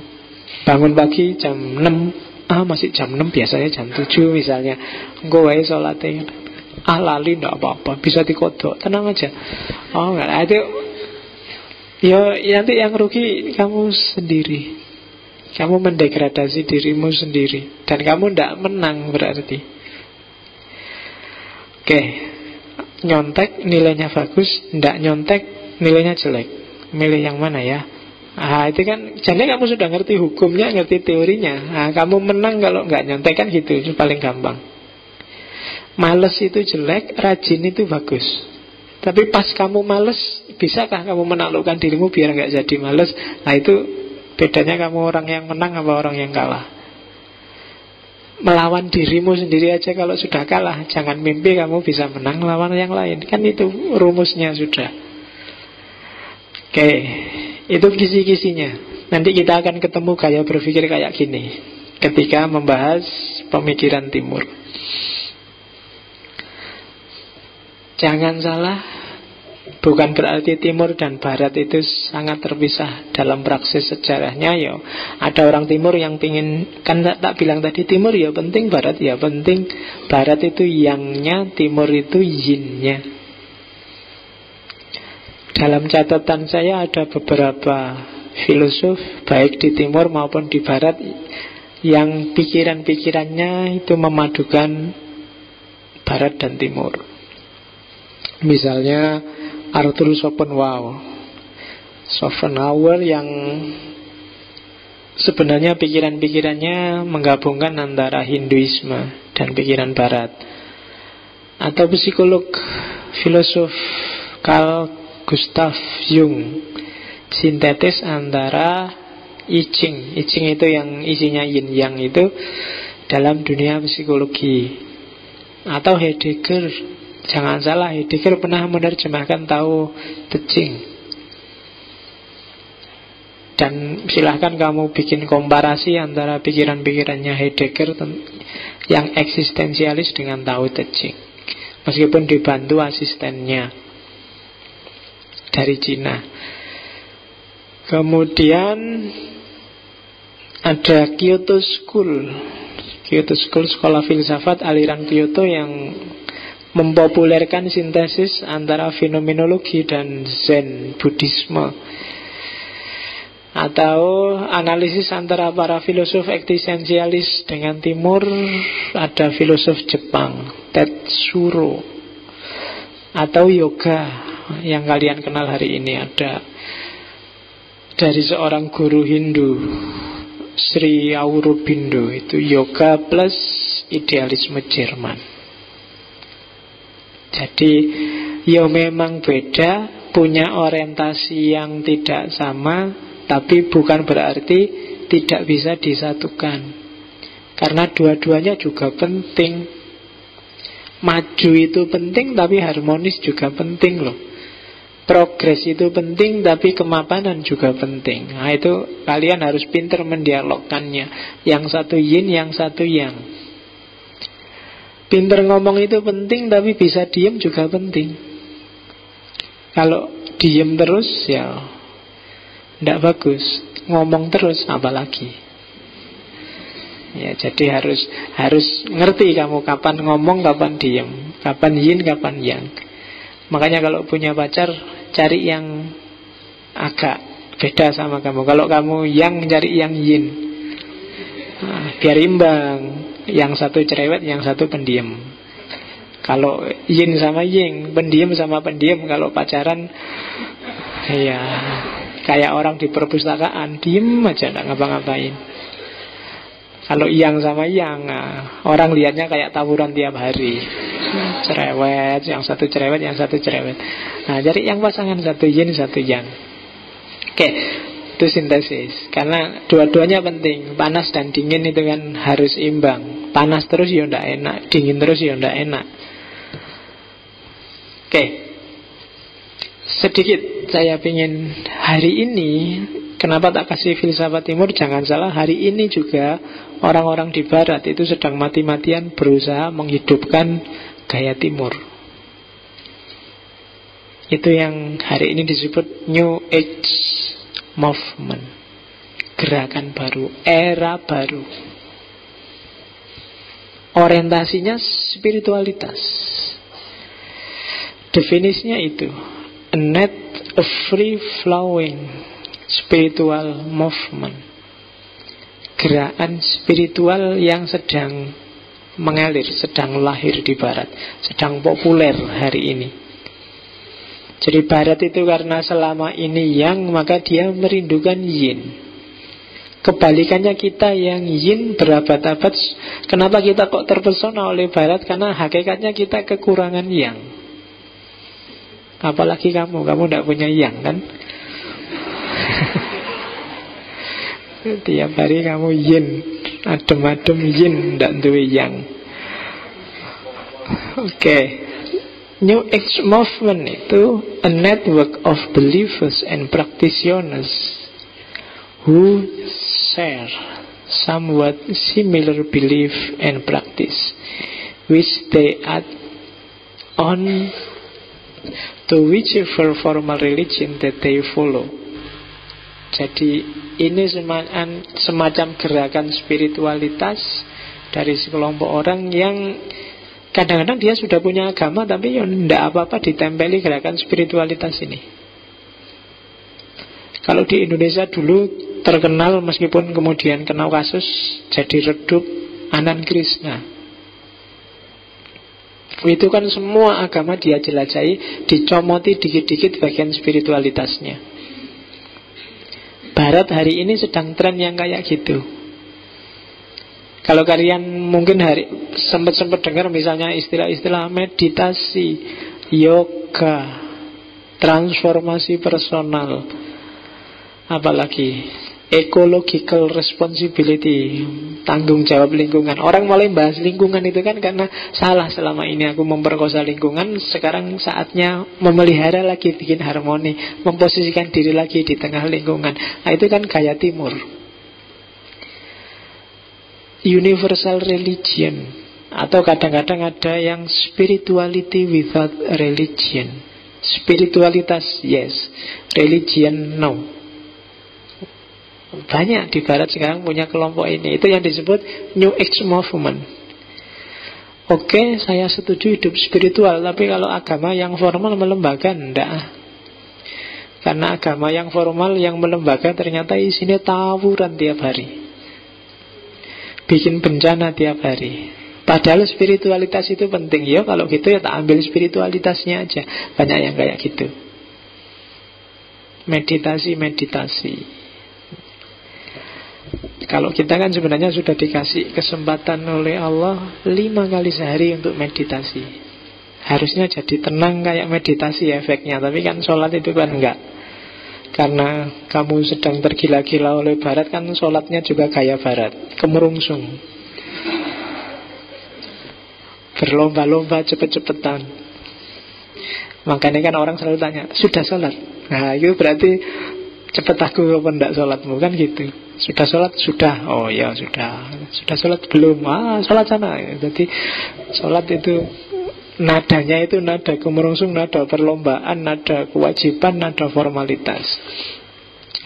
Speaker 1: Bangun pagi jam 6, masih jam 6, biasanya jam 7 misalnya. Engko wae salate. Lali enggak apa-apa, bisa dikodok, tenang aja. Enggak, itu ya nanti yang rugi kamu sendiri. Kamu mendegradasi dirimu sendiri, dan kamu tidak menang berarti. Oke, nyontek nilainya bagus, tidak nyontek nilainya jelek. Milih yang mana ya? Itu kan, jadi kamu sudah ngerti hukumnya, ngerti teorinya. Kamu menang kalau nggak nyontek kan gitu, itu paling gampang. Males itu jelek, rajin itu bagus. Tapi pas kamu males, bisakah kamu menaklukkan dirimu biar nggak jadi males? Nah itu bedanya kamu orang yang menang apa orang yang kalah. Melawan dirimu sendiri aja kalau sudah kalah, jangan mimpi kamu bisa menang melawan yang lain. Kan itu rumusnya sudah. Oke, itu kisi-kisinya. Nanti kita akan ketemu gaya berpikir kayak gini ketika membahas pemikiran timur. Jangan salah, bukan berarti timur dan barat itu sangat terpisah dalam praksis sejarahnya. Ya, ada orang timur yang pingin, kan tak bilang tadi, timur ya penting, barat ya penting. Barat itu yangnya, timur itu yinnya. Dalam catatan saya ada beberapa filosof baik di timur maupun di barat yang pikiran-pikirannya itu memadukan barat dan timur. Misalnya Arthur Schopenhauer yang sebenarnya pikiran-pikirannya menggabungkan antara Hinduisme dan pikiran barat. Atau psikolog filosof Carl Gustav Jung, sintetis antara I Ching. I Ching itu yang isinya yin yang itu dalam dunia psikologi. Atau Heidegger. Jangan salah, Heidegger pernah menerjemahkan Tao Te Ching. Dan silahkan kamu bikin komparasi antara pikiran-pikirannya Heidegger yang eksistensialis dengan Tao Te Ching, meskipun dibantu asistennya dari Cina. Kemudian ada Kyoto School. Kyoto School, sekolah filsafat aliran Kyoto yang mempopulerkan sintesis antara fenomenologi dan Zen Buddhisme. Atau analisis antara para filosof eksistensialis dengan timur. Ada filosof Jepang Tetsuro. Atau yoga yang kalian kenal hari ini. Ada dari seorang guru Hindu, Sri Aurobindo. Itu yoga plus idealisme Jerman. Jadi ya memang beda, punya orientasi yang tidak sama, tapi bukan berarti tidak bisa disatukan. Karena dua-duanya juga penting. Maju itu penting, tapi harmonis juga penting loh. Progres itu penting, tapi kemapanan juga penting. Nah itu kalian harus pintar mendialogkannya. Yang satu yin, yang satu yang. Pinter ngomong itu penting, tapi bisa diem juga penting. Kalau diem terus ya tidak bagus. Ngomong terus apalagi. Ya, jadi harus ngerti kamu kapan ngomong, kapan diem, kapan yin, kapan yang. Makanya kalau punya pacar, cari yang agak beda sama kamu. Kalau kamu yang, cari yang yin. Biar imbang. Yang satu cerewet, yang satu pendiam. Kalau yin sama yang, pendiam sama pendiam, kalau pacaran ya kayak orang di perpustakaan, diem aja, nggak ngapa-ngapain. Kalau yang sama yang, orang lihatnya kayak tawuran tiap hari. cerewet, yang satu cerewet, yang satu cerewet. Nah, jadi yang pasangan satu yin, satu yang. Oke, itu sintesis. Karena dua-duanya penting. Panas dan dingin itu kan harus imbang. Panas terus ya ndak enak, dingin terus ya ndak enak. Oke, sedikit saya ingin hari ini, kenapa tak kasih filsafat timur? Jangan salah, hari ini juga orang-orang di barat itu sedang mati-matian berusaha menghidupkan gaya timur. Itu yang hari ini disebut New Age Movement, gerakan baru, era baru. Orientasinya spiritualitas. Definisinya itu, a net, a free flowing spiritual movement, gerakan spiritual yang sedang mengalir, sedang lahir di barat, sedang populer hari ini. Jadi barat itu karena selama ini yang, maka dia merindukan yin. Kebalikannya kita yang yin berabad-abad, kenapa kita kok terpesona oleh barat? Karena hakikatnya kita kekurangan yang. Apalagi kamu tidak punya yang kan? Tiap hari kamu yin, adem-adem yin, tidak duwe yang. Oke. New Age Movement itu a network of believers and practitioners who share somewhat similar belief and practice, which they add on to whichever formal religion that they follow. Jadi ini semacam gerakan spiritualitas dari sekelompok orang yang kadang-kadang dia sudah punya agama, tapi ya tidak apa-apa ditempeli gerakan spiritualitas ini. Kalau di Indonesia dulu terkenal, meskipun kemudian kena kasus, jadi redup Anand Krishna. Itu kan semua agama dia jelajahi, dicomoti dikit-dikit bagian spiritualitasnya. Barat hari ini sedang tren yang kayak gitu. Kalau kalian mungkin sempat dengar misalnya istilah-istilah meditasi, yoga, transformasi personal, apalagi ecological responsibility, tanggung jawab lingkungan. Orang mulai bahas lingkungan itu kan karena salah selama ini aku memperkosa lingkungan. Sekarang saatnya memelihara lagi, bikin harmoni, memposisikan diri lagi di tengah lingkungan. Nah itu kan gaya timur. Universal religion, atau kadang-kadang ada yang spirituality without religion. Spiritualitas yes, religion no. Banyak di barat sekarang punya kelompok ini. Itu yang disebut New Age Movement. Oke, saya setuju hidup spiritual, tapi kalau agama yang formal melembaga, enggak. Karena agama yang formal, yang melembaga ternyata isinya tawuran tiap hari, bikin bencana tiap hari. Padahal spiritualitas itu penting. Ya kalau gitu ya tak ambil spiritualitasnya aja. Banyak yang kayak gitu. Meditasi. Kalau kita kan sebenarnya sudah dikasih kesempatan oleh Allah 5 kali sehari untuk meditasi. Harusnya jadi tenang kayak meditasi efeknya. Tapi kan sholat itu kan enggak. Karena kamu sedang tergila-gila oleh barat, kan sholatnya juga gaya barat, kemerungsung, berlomba-lomba cepet-cepetan. Makanya kan orang selalu tanya, sudah sholat? Nah itu berarti cepet aku apa enggak sholatmu, kan gitu. Sudah sholat? Sudah. Oh ya sudah. Sudah sholat? Belum. Sholat sana. Jadi sholat itu nadanya itu nada kemerungsung, nada perlombaan, nada kewajiban, nada formalitas.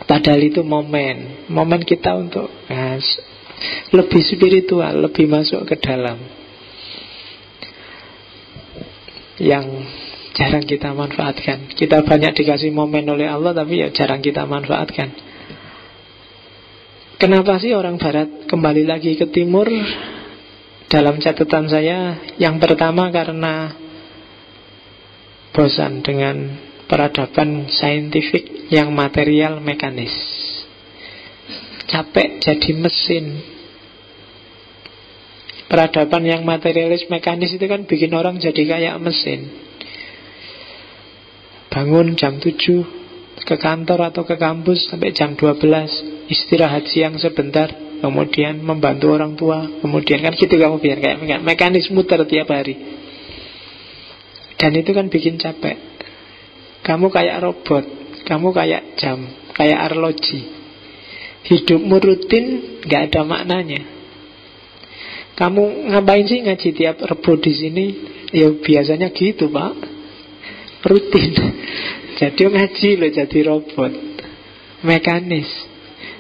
Speaker 1: Padahal itu momen kita untuk lebih spiritual, lebih masuk ke dalam, yang jarang kita manfaatkan. Kita banyak dikasih momen oleh Allah, tapi ya jarang kita manfaatkan. Kenapa sih orang barat kembali lagi ke timur? Dalam catatan saya, yang pertama karena bosan dengan peradaban saintifik yang material mekanis. Capek jadi mesin. Peradaban yang materialis mekanis itu kan bikin orang jadi kayak mesin. Bangun jam 7, ke kantor atau ke kampus sampai jam 12, istirahat siang sebentar, kemudian membantu orang tua, kemudian kan gitu kamu biar kayak mekanis muter tiap hari. Dan itu kan bikin capek. Kamu kayak robot, kamu kayak jam, kayak arloji. Hidupmu rutin, gak ada maknanya. Kamu ngapain sih ngaji tiap Rebo di sini? Ya biasanya gitu, Pak. Rutin. Jadi ngaji loh, jadi robot, mekanis.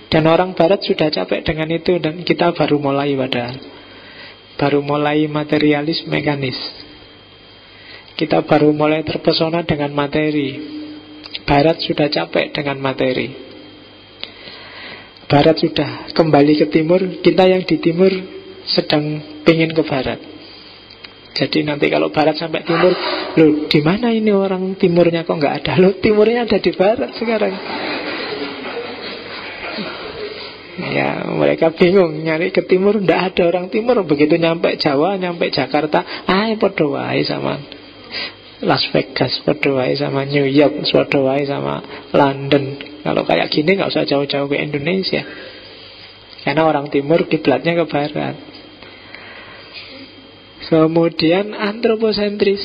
Speaker 1: Dan orang barat sudah capek dengan itu. Dan kita baru mulai padahal. Baru mulai materialis mekanis. Kita baru mulai terpesona dengan materi. Barat sudah capek dengan materi. Barat sudah kembali ke timur. Kita yang di timur sedang pengen ke barat. Jadi nanti kalau barat sampai timur, loh di mana ini orang timurnya kok nggak ada? Loh timurnya ada di barat sekarang. Ya mereka bingung nyari ke timur, nggak ada orang timur. Begitu nyampe Jawa, nyampe Jakarta, podo wae sama Las Vegas, podo wae sama New York, podo wae sama London. Kalau kayak gini nggak usah jauh-jauh ke Indonesia, karena orang timur kiblatnya ke barat. Kemudian antroposentris,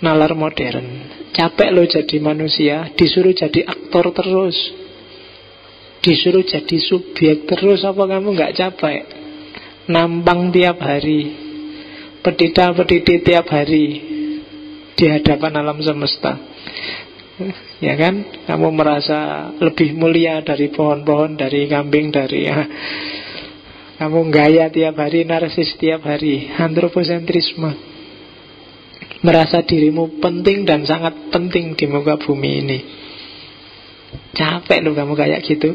Speaker 1: nalar modern. Capek lo jadi manusia, disuruh jadi aktor terus, disuruh jadi subjek terus. Apa kamu gak capek? Nampang tiap hari, pedita-pediti tiap hari di hadapan alam semesta. Ya kan? Kamu merasa lebih mulia dari pohon-pohon, dari kambing, dari kamu gaya tiap hari, narsis tiap hari. Antroposentrisme. Merasa dirimu penting dan sangat penting di muka bumi ini. Capek loh kamu kayak gitu.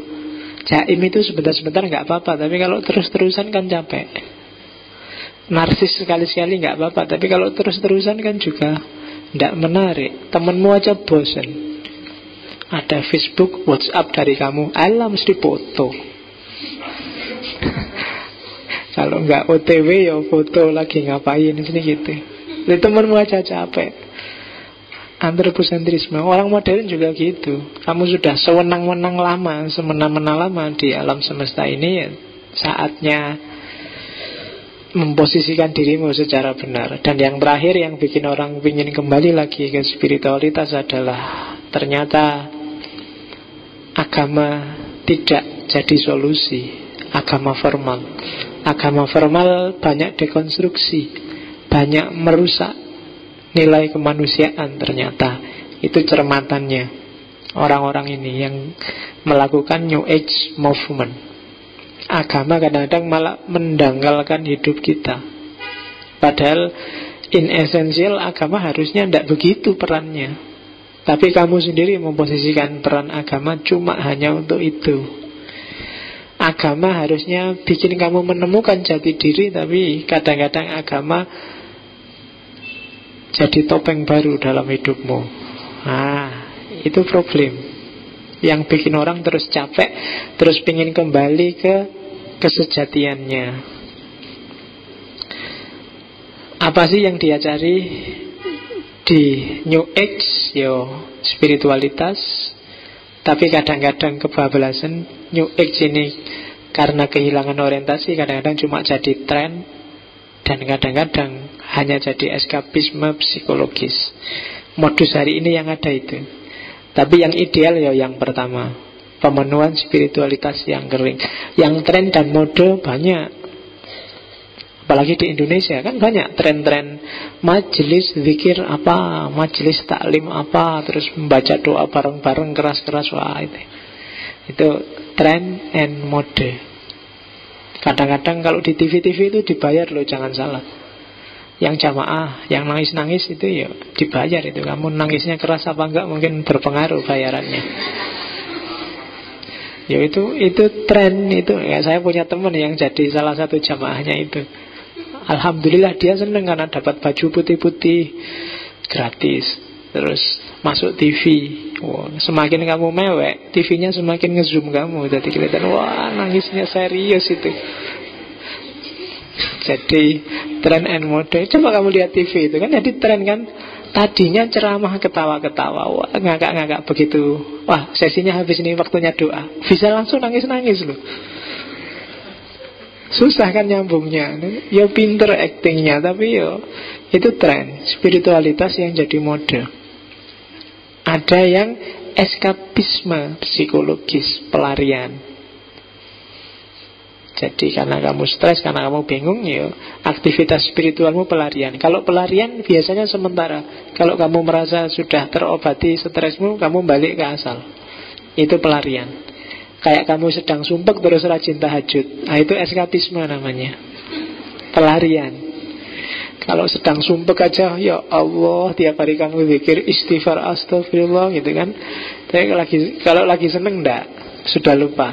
Speaker 1: Jaim itu sebentar-sebentar gak apa-apa, tapi kalau terus-terusan kan capek. Narsis sekali-sekali gak apa-apa, tapi kalau terus-terusan kan juga gak menarik. Temenmu aja bosen. Ada Facebook, WhatsApp dari kamu, alah mesti foto. Kalau nggak OTW ya foto lagi ngapain ini gitu. Jadi temanmu aja capek. Antroposentrisme. Orang modern juga gitu. Kamu sudah sewenang-wenang lama, semena-mena lama di alam semesta ini, ya saatnya memposisikan dirimu secara benar. Dan yang terakhir yang bikin orang ingin kembali lagi ke spiritualitas adalah ternyata agama tidak jadi solusi. Agama formal. Agama formal banyak dekonstruksi, banyak merusak nilai kemanusiaan ternyata. Itu cermatannya orang-orang ini yang melakukan New Age movement. Agama kadang-kadang malah mendangkalkan hidup kita. Padahal in essential agama harusnya tidak begitu perannya. Tapi kamu sendiri memposisikan peran agama cuma hanya untuk itu. Agama harusnya bikin kamu menemukan jati diri, tapi kadang-kadang agama jadi topeng baru dalam hidupmu. Itu problem yang bikin orang terus capek, terus pingin kembali ke kesejatiannya. Apa sih yang dia cari di New Age? Spiritualitas. Tapi kadang-kadang kebablasan. New Age ini karena kehilangan orientasi kadang-kadang cuma jadi tren, dan kadang-kadang hanya jadi eskapisme psikologis. Modus hari ini yang ada itu. Tapi yang ideal yang pertama, pemenuhan spiritualitas yang kering. Yang tren dan mode banyak. Apalagi di Indonesia kan banyak tren-tren majelis zikir apa, majelis taklim apa, terus membaca doa bareng-bareng keras-keras. Wah itu tren and mode. Kadang-kadang kalau di TV-TV itu dibayar loh, jangan salah. Yang jamaah, yang nangis-nangis itu ya dibayar itu. Kamu nangisnya keras apa enggak mungkin berpengaruh bayarannya. Ya itu tren itu. Ya, saya punya teman yang jadi salah satu jamaahnya itu. Alhamdulillah dia seneng karena dapat baju putih-putih gratis. Terus masuk TV. Semakin kamu mewek, TV-nya semakin ngezoom kamu. Jadi kelihatan, wah nangisnya serius itu. Jadi trend and mode. Coba kamu lihat TV itu kan, jadi tren kan. Tadinya ceramah ketawa-ketawa, wah, ngakak-ngakak begitu. Wah, sesinya habis ini, waktunya doa. Bisa langsung nangis-nangis loh. Susah kan nyambungnya. Ya pinter actingnya, tapi ya itu tren. Spiritualitas yang jadi mode. Ada yang eskapisme psikologis, pelarian. Jadi karena kamu stres, karena kamu bingung, ya aktivitas spiritualmu pelarian. Kalau pelarian biasanya sementara. Kalau kamu merasa sudah terobati stresmu, kamu balik ke asal. Itu pelarian. Kayak kamu sedang sumpek terus rajin tahajud. Nah, itu eskapisme namanya. Pelarian. Kalau sedang sumpek aja, ya Allah, tiap hari kamu pikir istighfar, astagfirullah gitu kan. Tapi kalau lagi seneng enggak, sudah lupa.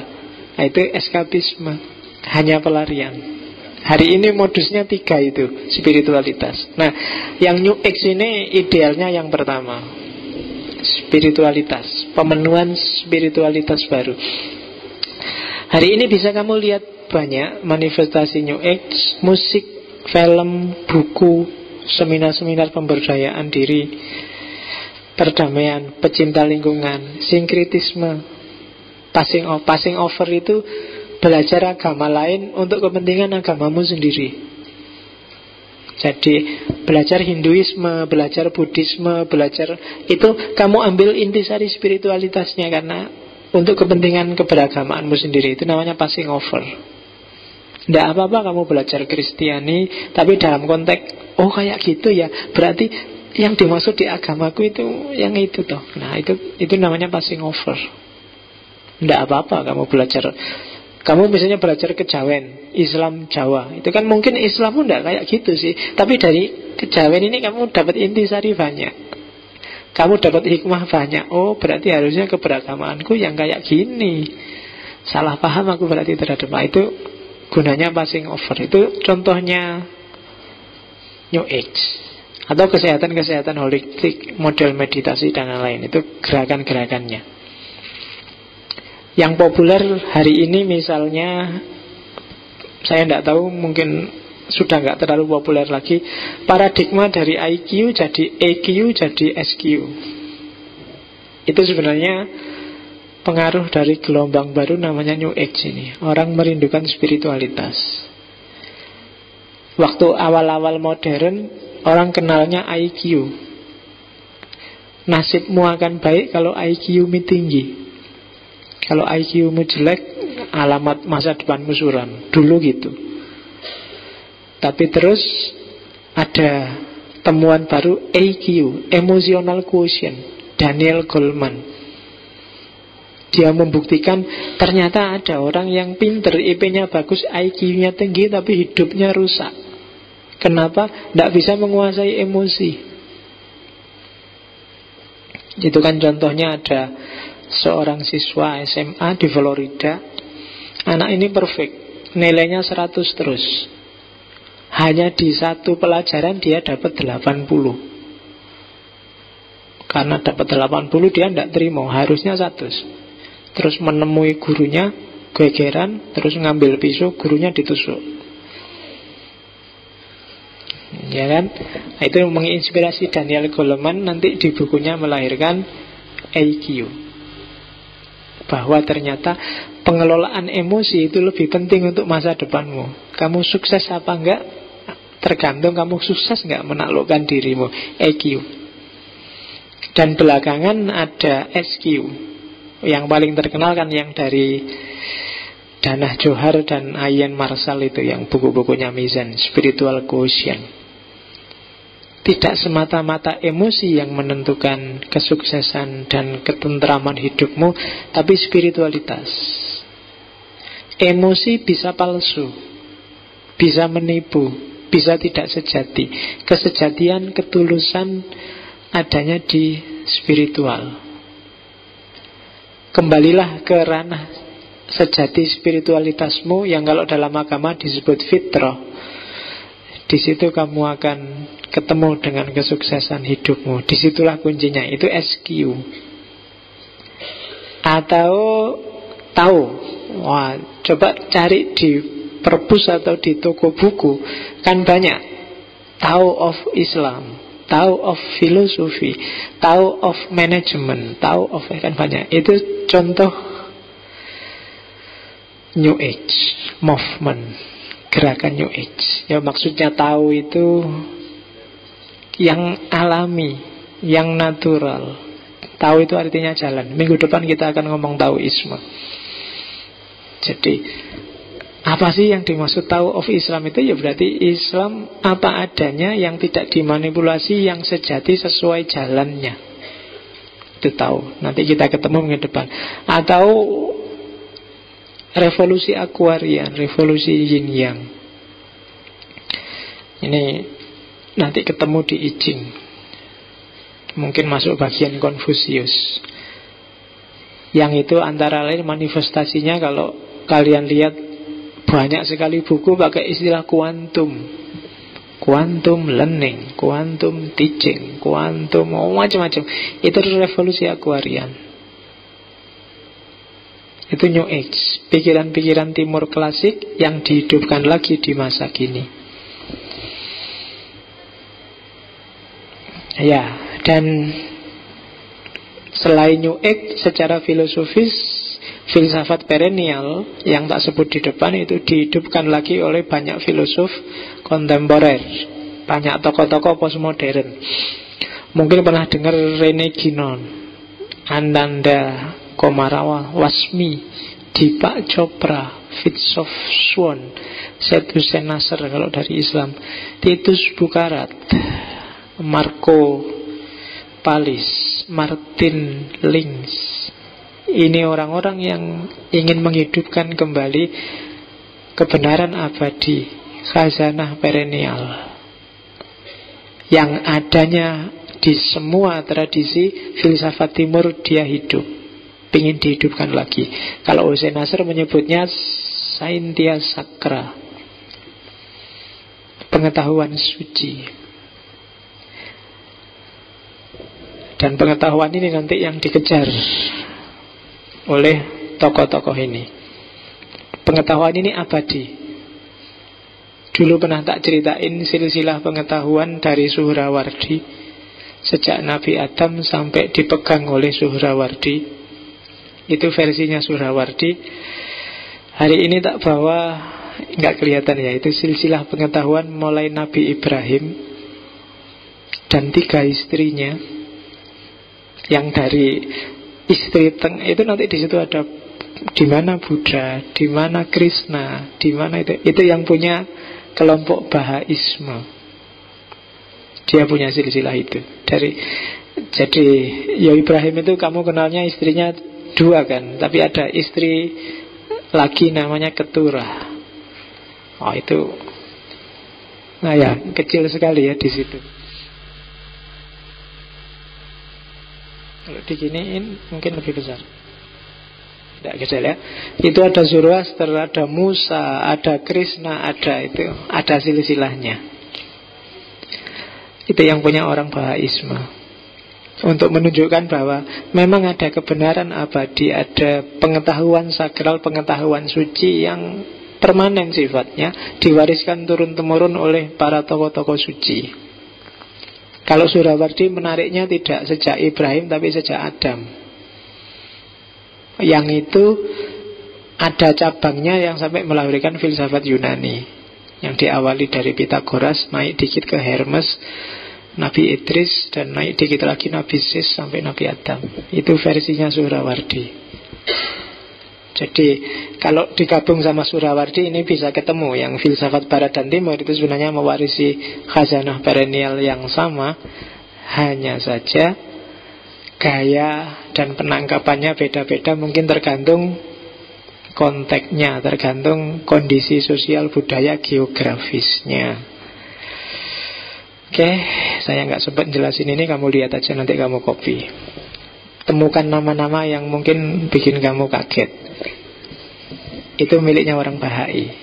Speaker 1: Nah, itu eskapisme. Hanya pelarian. Hari ini modusnya 3 itu, spiritualitas. Nah, yang New Age ini idealnya yang pertama, spiritualitas, pemenuhan spiritualitas baru. Hari ini bisa kamu lihat banyak manifestasi New Age, musik, film, buku, seminar-seminar pemberdayaan diri, perdamaian, pecinta lingkungan, sinkritisme, passing over itu belajar agama lain untuk kepentingan agamamu sendiri. Jadi belajar Hinduisme, belajar Buddhisme, belajar itu kamu ambil intisari spiritualitasnya karena untuk kepentingan keberagamaanmu sendiri. Itu namanya passing over. Tidak apa-apa kamu belajar Kristiani, tapi dalam konteks oh kayak gitu ya, berarti yang dimaksud di agamaku itu yang itu toh. Nah itu namanya passing over. Tidak apa-apa kamu belajar. Kamu misalnya belajar kejawen, Islam Jawa, itu kan mungkin Islammu tidak kayak gitu sih, tapi dari kejawen ini kamu dapat intisari banyak. Kamu dapat hikmah banyak. Oh berarti harusnya keberagamaanku yang kayak gini. Salah paham aku berarti terhadap itu gunanya passing over. Itu contohnya New Age. Atau kesehatan holistik, model meditasi dan lain-lain. Itu gerakan-gerakannya. Yang populer hari ini misalnya, saya tidak tahu, mungkin sudah nggak terlalu populer lagi, paradigma dari IQ jadi EQ jadi SQ. Itu sebenarnya pengaruh dari gelombang baru namanya New Age ini. Orang merindukan spiritualitas. Waktu awal-awal modern, orang kenalnya IQ. Nasibmu akan baik kalau IQ-mu tinggi. Kalau IQ-mu jelek, alamat masa depanmu suram. Dulu gitu. Tapi terus ada temuan baru EQ, Emotional Quotient, Daniel Goleman. Dia membuktikan ternyata ada orang yang pinter, IP-nya bagus, IQ-nya tinggi, tapi hidupnya rusak. Kenapa? Tidak bisa menguasai emosi. Itu kan contohnya ada seorang siswa SMA di Florida. Anak ini perfect, nilainya 100 terus. Hanya di satu pelajaran dia dapat 80. Karena dapat 80 dia tidak terima, harusnya 100. Terus menemui gurunya, gegeran, terus ngambil pisau, gurunya ditusuk. Ya kan? Nah, itu menginspirasi Daniel Goleman nanti di bukunya melahirkan EQ. Bahwa ternyata pengelolaan emosi itu lebih penting untuk masa depanmu. Kamu sukses apa enggak, tergantung kamu sukses enggak menaklukkan dirimu. EQ. Dan belakangan ada SQ. Yang paling terkenal kan yang dari Danah Johar dan Ian Marshall itu, yang buku-bukunya Mizan, Spiritual Quotient. Tidak semata-mata emosi yang menentukan kesuksesan dan ketentraman hidupmu, tapi spiritualitas. Emosi bisa palsu, bisa menipu, bisa tidak sejati. Kesejatian, ketulusan adanya di spiritual. Kembalilah ke ranah sejati spiritualitasmu, yang kalau dalam agama disebut fitrah. Di situ kamu akan ketemu dengan kesuksesan hidupmu. Disitulah kuncinya. Itu SQ. Atau tahu. Wah, coba cari di perpus atau di toko buku kan banyak. Tahu of Islam, tahu of filosofi, tahu of management, tahu of kan banyak. Itu contoh New Age movement, gerakan New Age. Ya maksudnya tahu itu yang alami, yang natural. Tahu itu artinya jalan. Minggu depan kita akan ngomong taoisme. Jadi apa sih yang dimaksud tahu of Islam itu? Ya berarti Islam apa adanya, yang tidak dimanipulasi, yang sejati sesuai jalannya. Itu tahu. Nanti kita ketemu minggu depan. Atau revolusi Aquarian, revolusi Yin Yang. Ini nanti ketemu di I Ching. Mungkin masuk bagian Konfusius. Yang itu antara lain manifestasinya, kalau kalian lihat banyak sekali buku pakai istilah kuantum, quantum learning, quantum teaching, quantum macam-macam. Itu revolusi Aquarian. Itu New Age, pikiran-pikiran timur klasik yang dihidupkan lagi di masa kini. Ya, dan selain New Age, secara filosofis, filsafat perennial yang tak sebut di depan itu dihidupkan lagi oleh banyak filosof kontemporer, banyak tokoh-tokoh postmodern. Mungkin pernah dengar Rene Guénon, Ananda Komarawa, Wasmi, Deepak Chopra, Fritjof Swan, Seth Hussein Nasr kalau dari Islam, Titus Bukarat, Marco Palis, Martin Links. Ini orang-orang yang ingin menghidupkan kembali kebenaran abadi, khazanah perennial, yang adanya di semua tradisi filsafat timur. Dia hidup, ingin dihidupkan lagi. Kalau Hussein Nasr menyebutnya Saintia Sakra, pengetahuan suci. Dan pengetahuan ini nanti yang dikejar oleh tokoh-tokoh ini. Pengetahuan ini abadi. Dulu pernah tak ceritain silsilah pengetahuan dari Suhrawardi, sejak Nabi Adam sampai dipegang oleh Suhrawardi. Itu versinya Suhrawardi. Hari ini tak bawa, nggak kelihatan ya. Itu silsilah pengetahuan mulai Nabi Ibrahim dan 3 istrinya. Yang dari istri itu nanti di situ ada di mana Buddha, di mana Krishna, di mana itu yang punya kelompok Bahaisme. Dia punya silsilah itu. Jadi ya Ibrahim itu kamu kenalnya istrinya 2 kan, tapi ada istri lagi namanya Keturah. Oh itu, nah ya kecil sekali ya di situ. Kalau diginiin mungkin lebih besar. Tidak kecil ya. Itu ada Zoroaster, ada Musa, ada Krishna, ada silsilahnya. Itu yang punya orang Bahaisme. Untuk menunjukkan bahwa memang ada kebenaran abadi, ada pengetahuan sakral, pengetahuan suci yang permanen sifatnya, diwariskan turun-temurun oleh para tokoh-tokoh suci. Kalau Suhrawardi menariknya tidak sejak Ibrahim tapi sejak Adam. Yang itu ada cabangnya yang sampai melahirkan filsafat Yunani, yang diawali dari Pythagoras, naik dikit ke Hermes, Nabi Idris, dan naik dikit lagi Nabi Sis sampai Nabi Adam. Itu versinya Suhrawardi. Jadi kalau digabung sama Suhrawardi ini bisa ketemu yang filsafat Barat dan Timur itu sebenarnya mewarisi khazanah perennial yang sama, hanya saja gaya dan penangkapannya beda-beda, mungkin tergantung konteksnya, tergantung kondisi sosial, budaya, geografisnya. Oke, saya nggak sempat jelasin ini, kamu lihat aja nanti kamu copy. Temukan nama-nama yang mungkin bikin kamu kaget. Itu miliknya orang Bahai.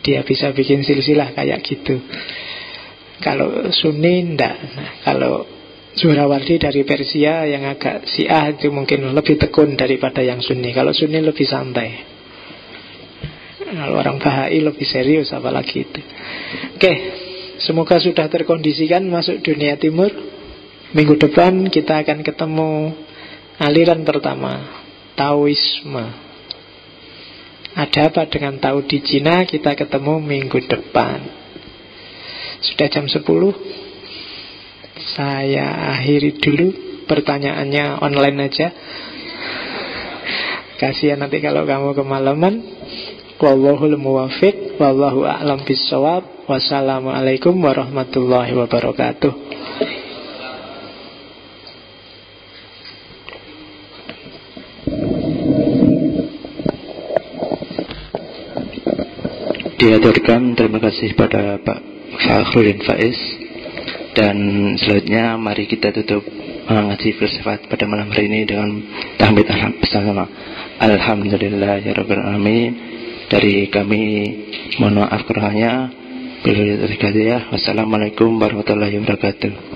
Speaker 1: Dia bisa bikin silsilah kayak gitu. Kalau Sunni enggak. Nah, kalau Suhrawardi dari Persia yang agak Syiah itu mungkin lebih tekun daripada yang Sunni. Kalau Sunni lebih santai. Kalau orang Bahai lebih serius apalagi itu. Oke, semoga sudah terkondisikan masuk dunia timur. Minggu depan kita akan ketemu aliran pertama, Taoisme. Ada apa dengan Tao di Cina? Kita ketemu minggu depan. Sudah jam 10. Saya akhiri dulu. Pertanyaannya online aja. Kasihan nanti kalau kamu kemalaman. Wallahul muwaffiq, wallahu a'lam bissawab. Wassalamualaikum warahmatullahi wabarakatuh.
Speaker 2: Diaturkan terima kasih pada Pak Fakhruddin Faiz. Dan selanjutnya mari kita tutup ngaji filsafat pada malam hari ini dengan tahmid bersama Alhamdulillahirabbil alamin. Dari kami mohon maaf kurangnya. Wassalamualaikum warahmatullahi wabarakatuh.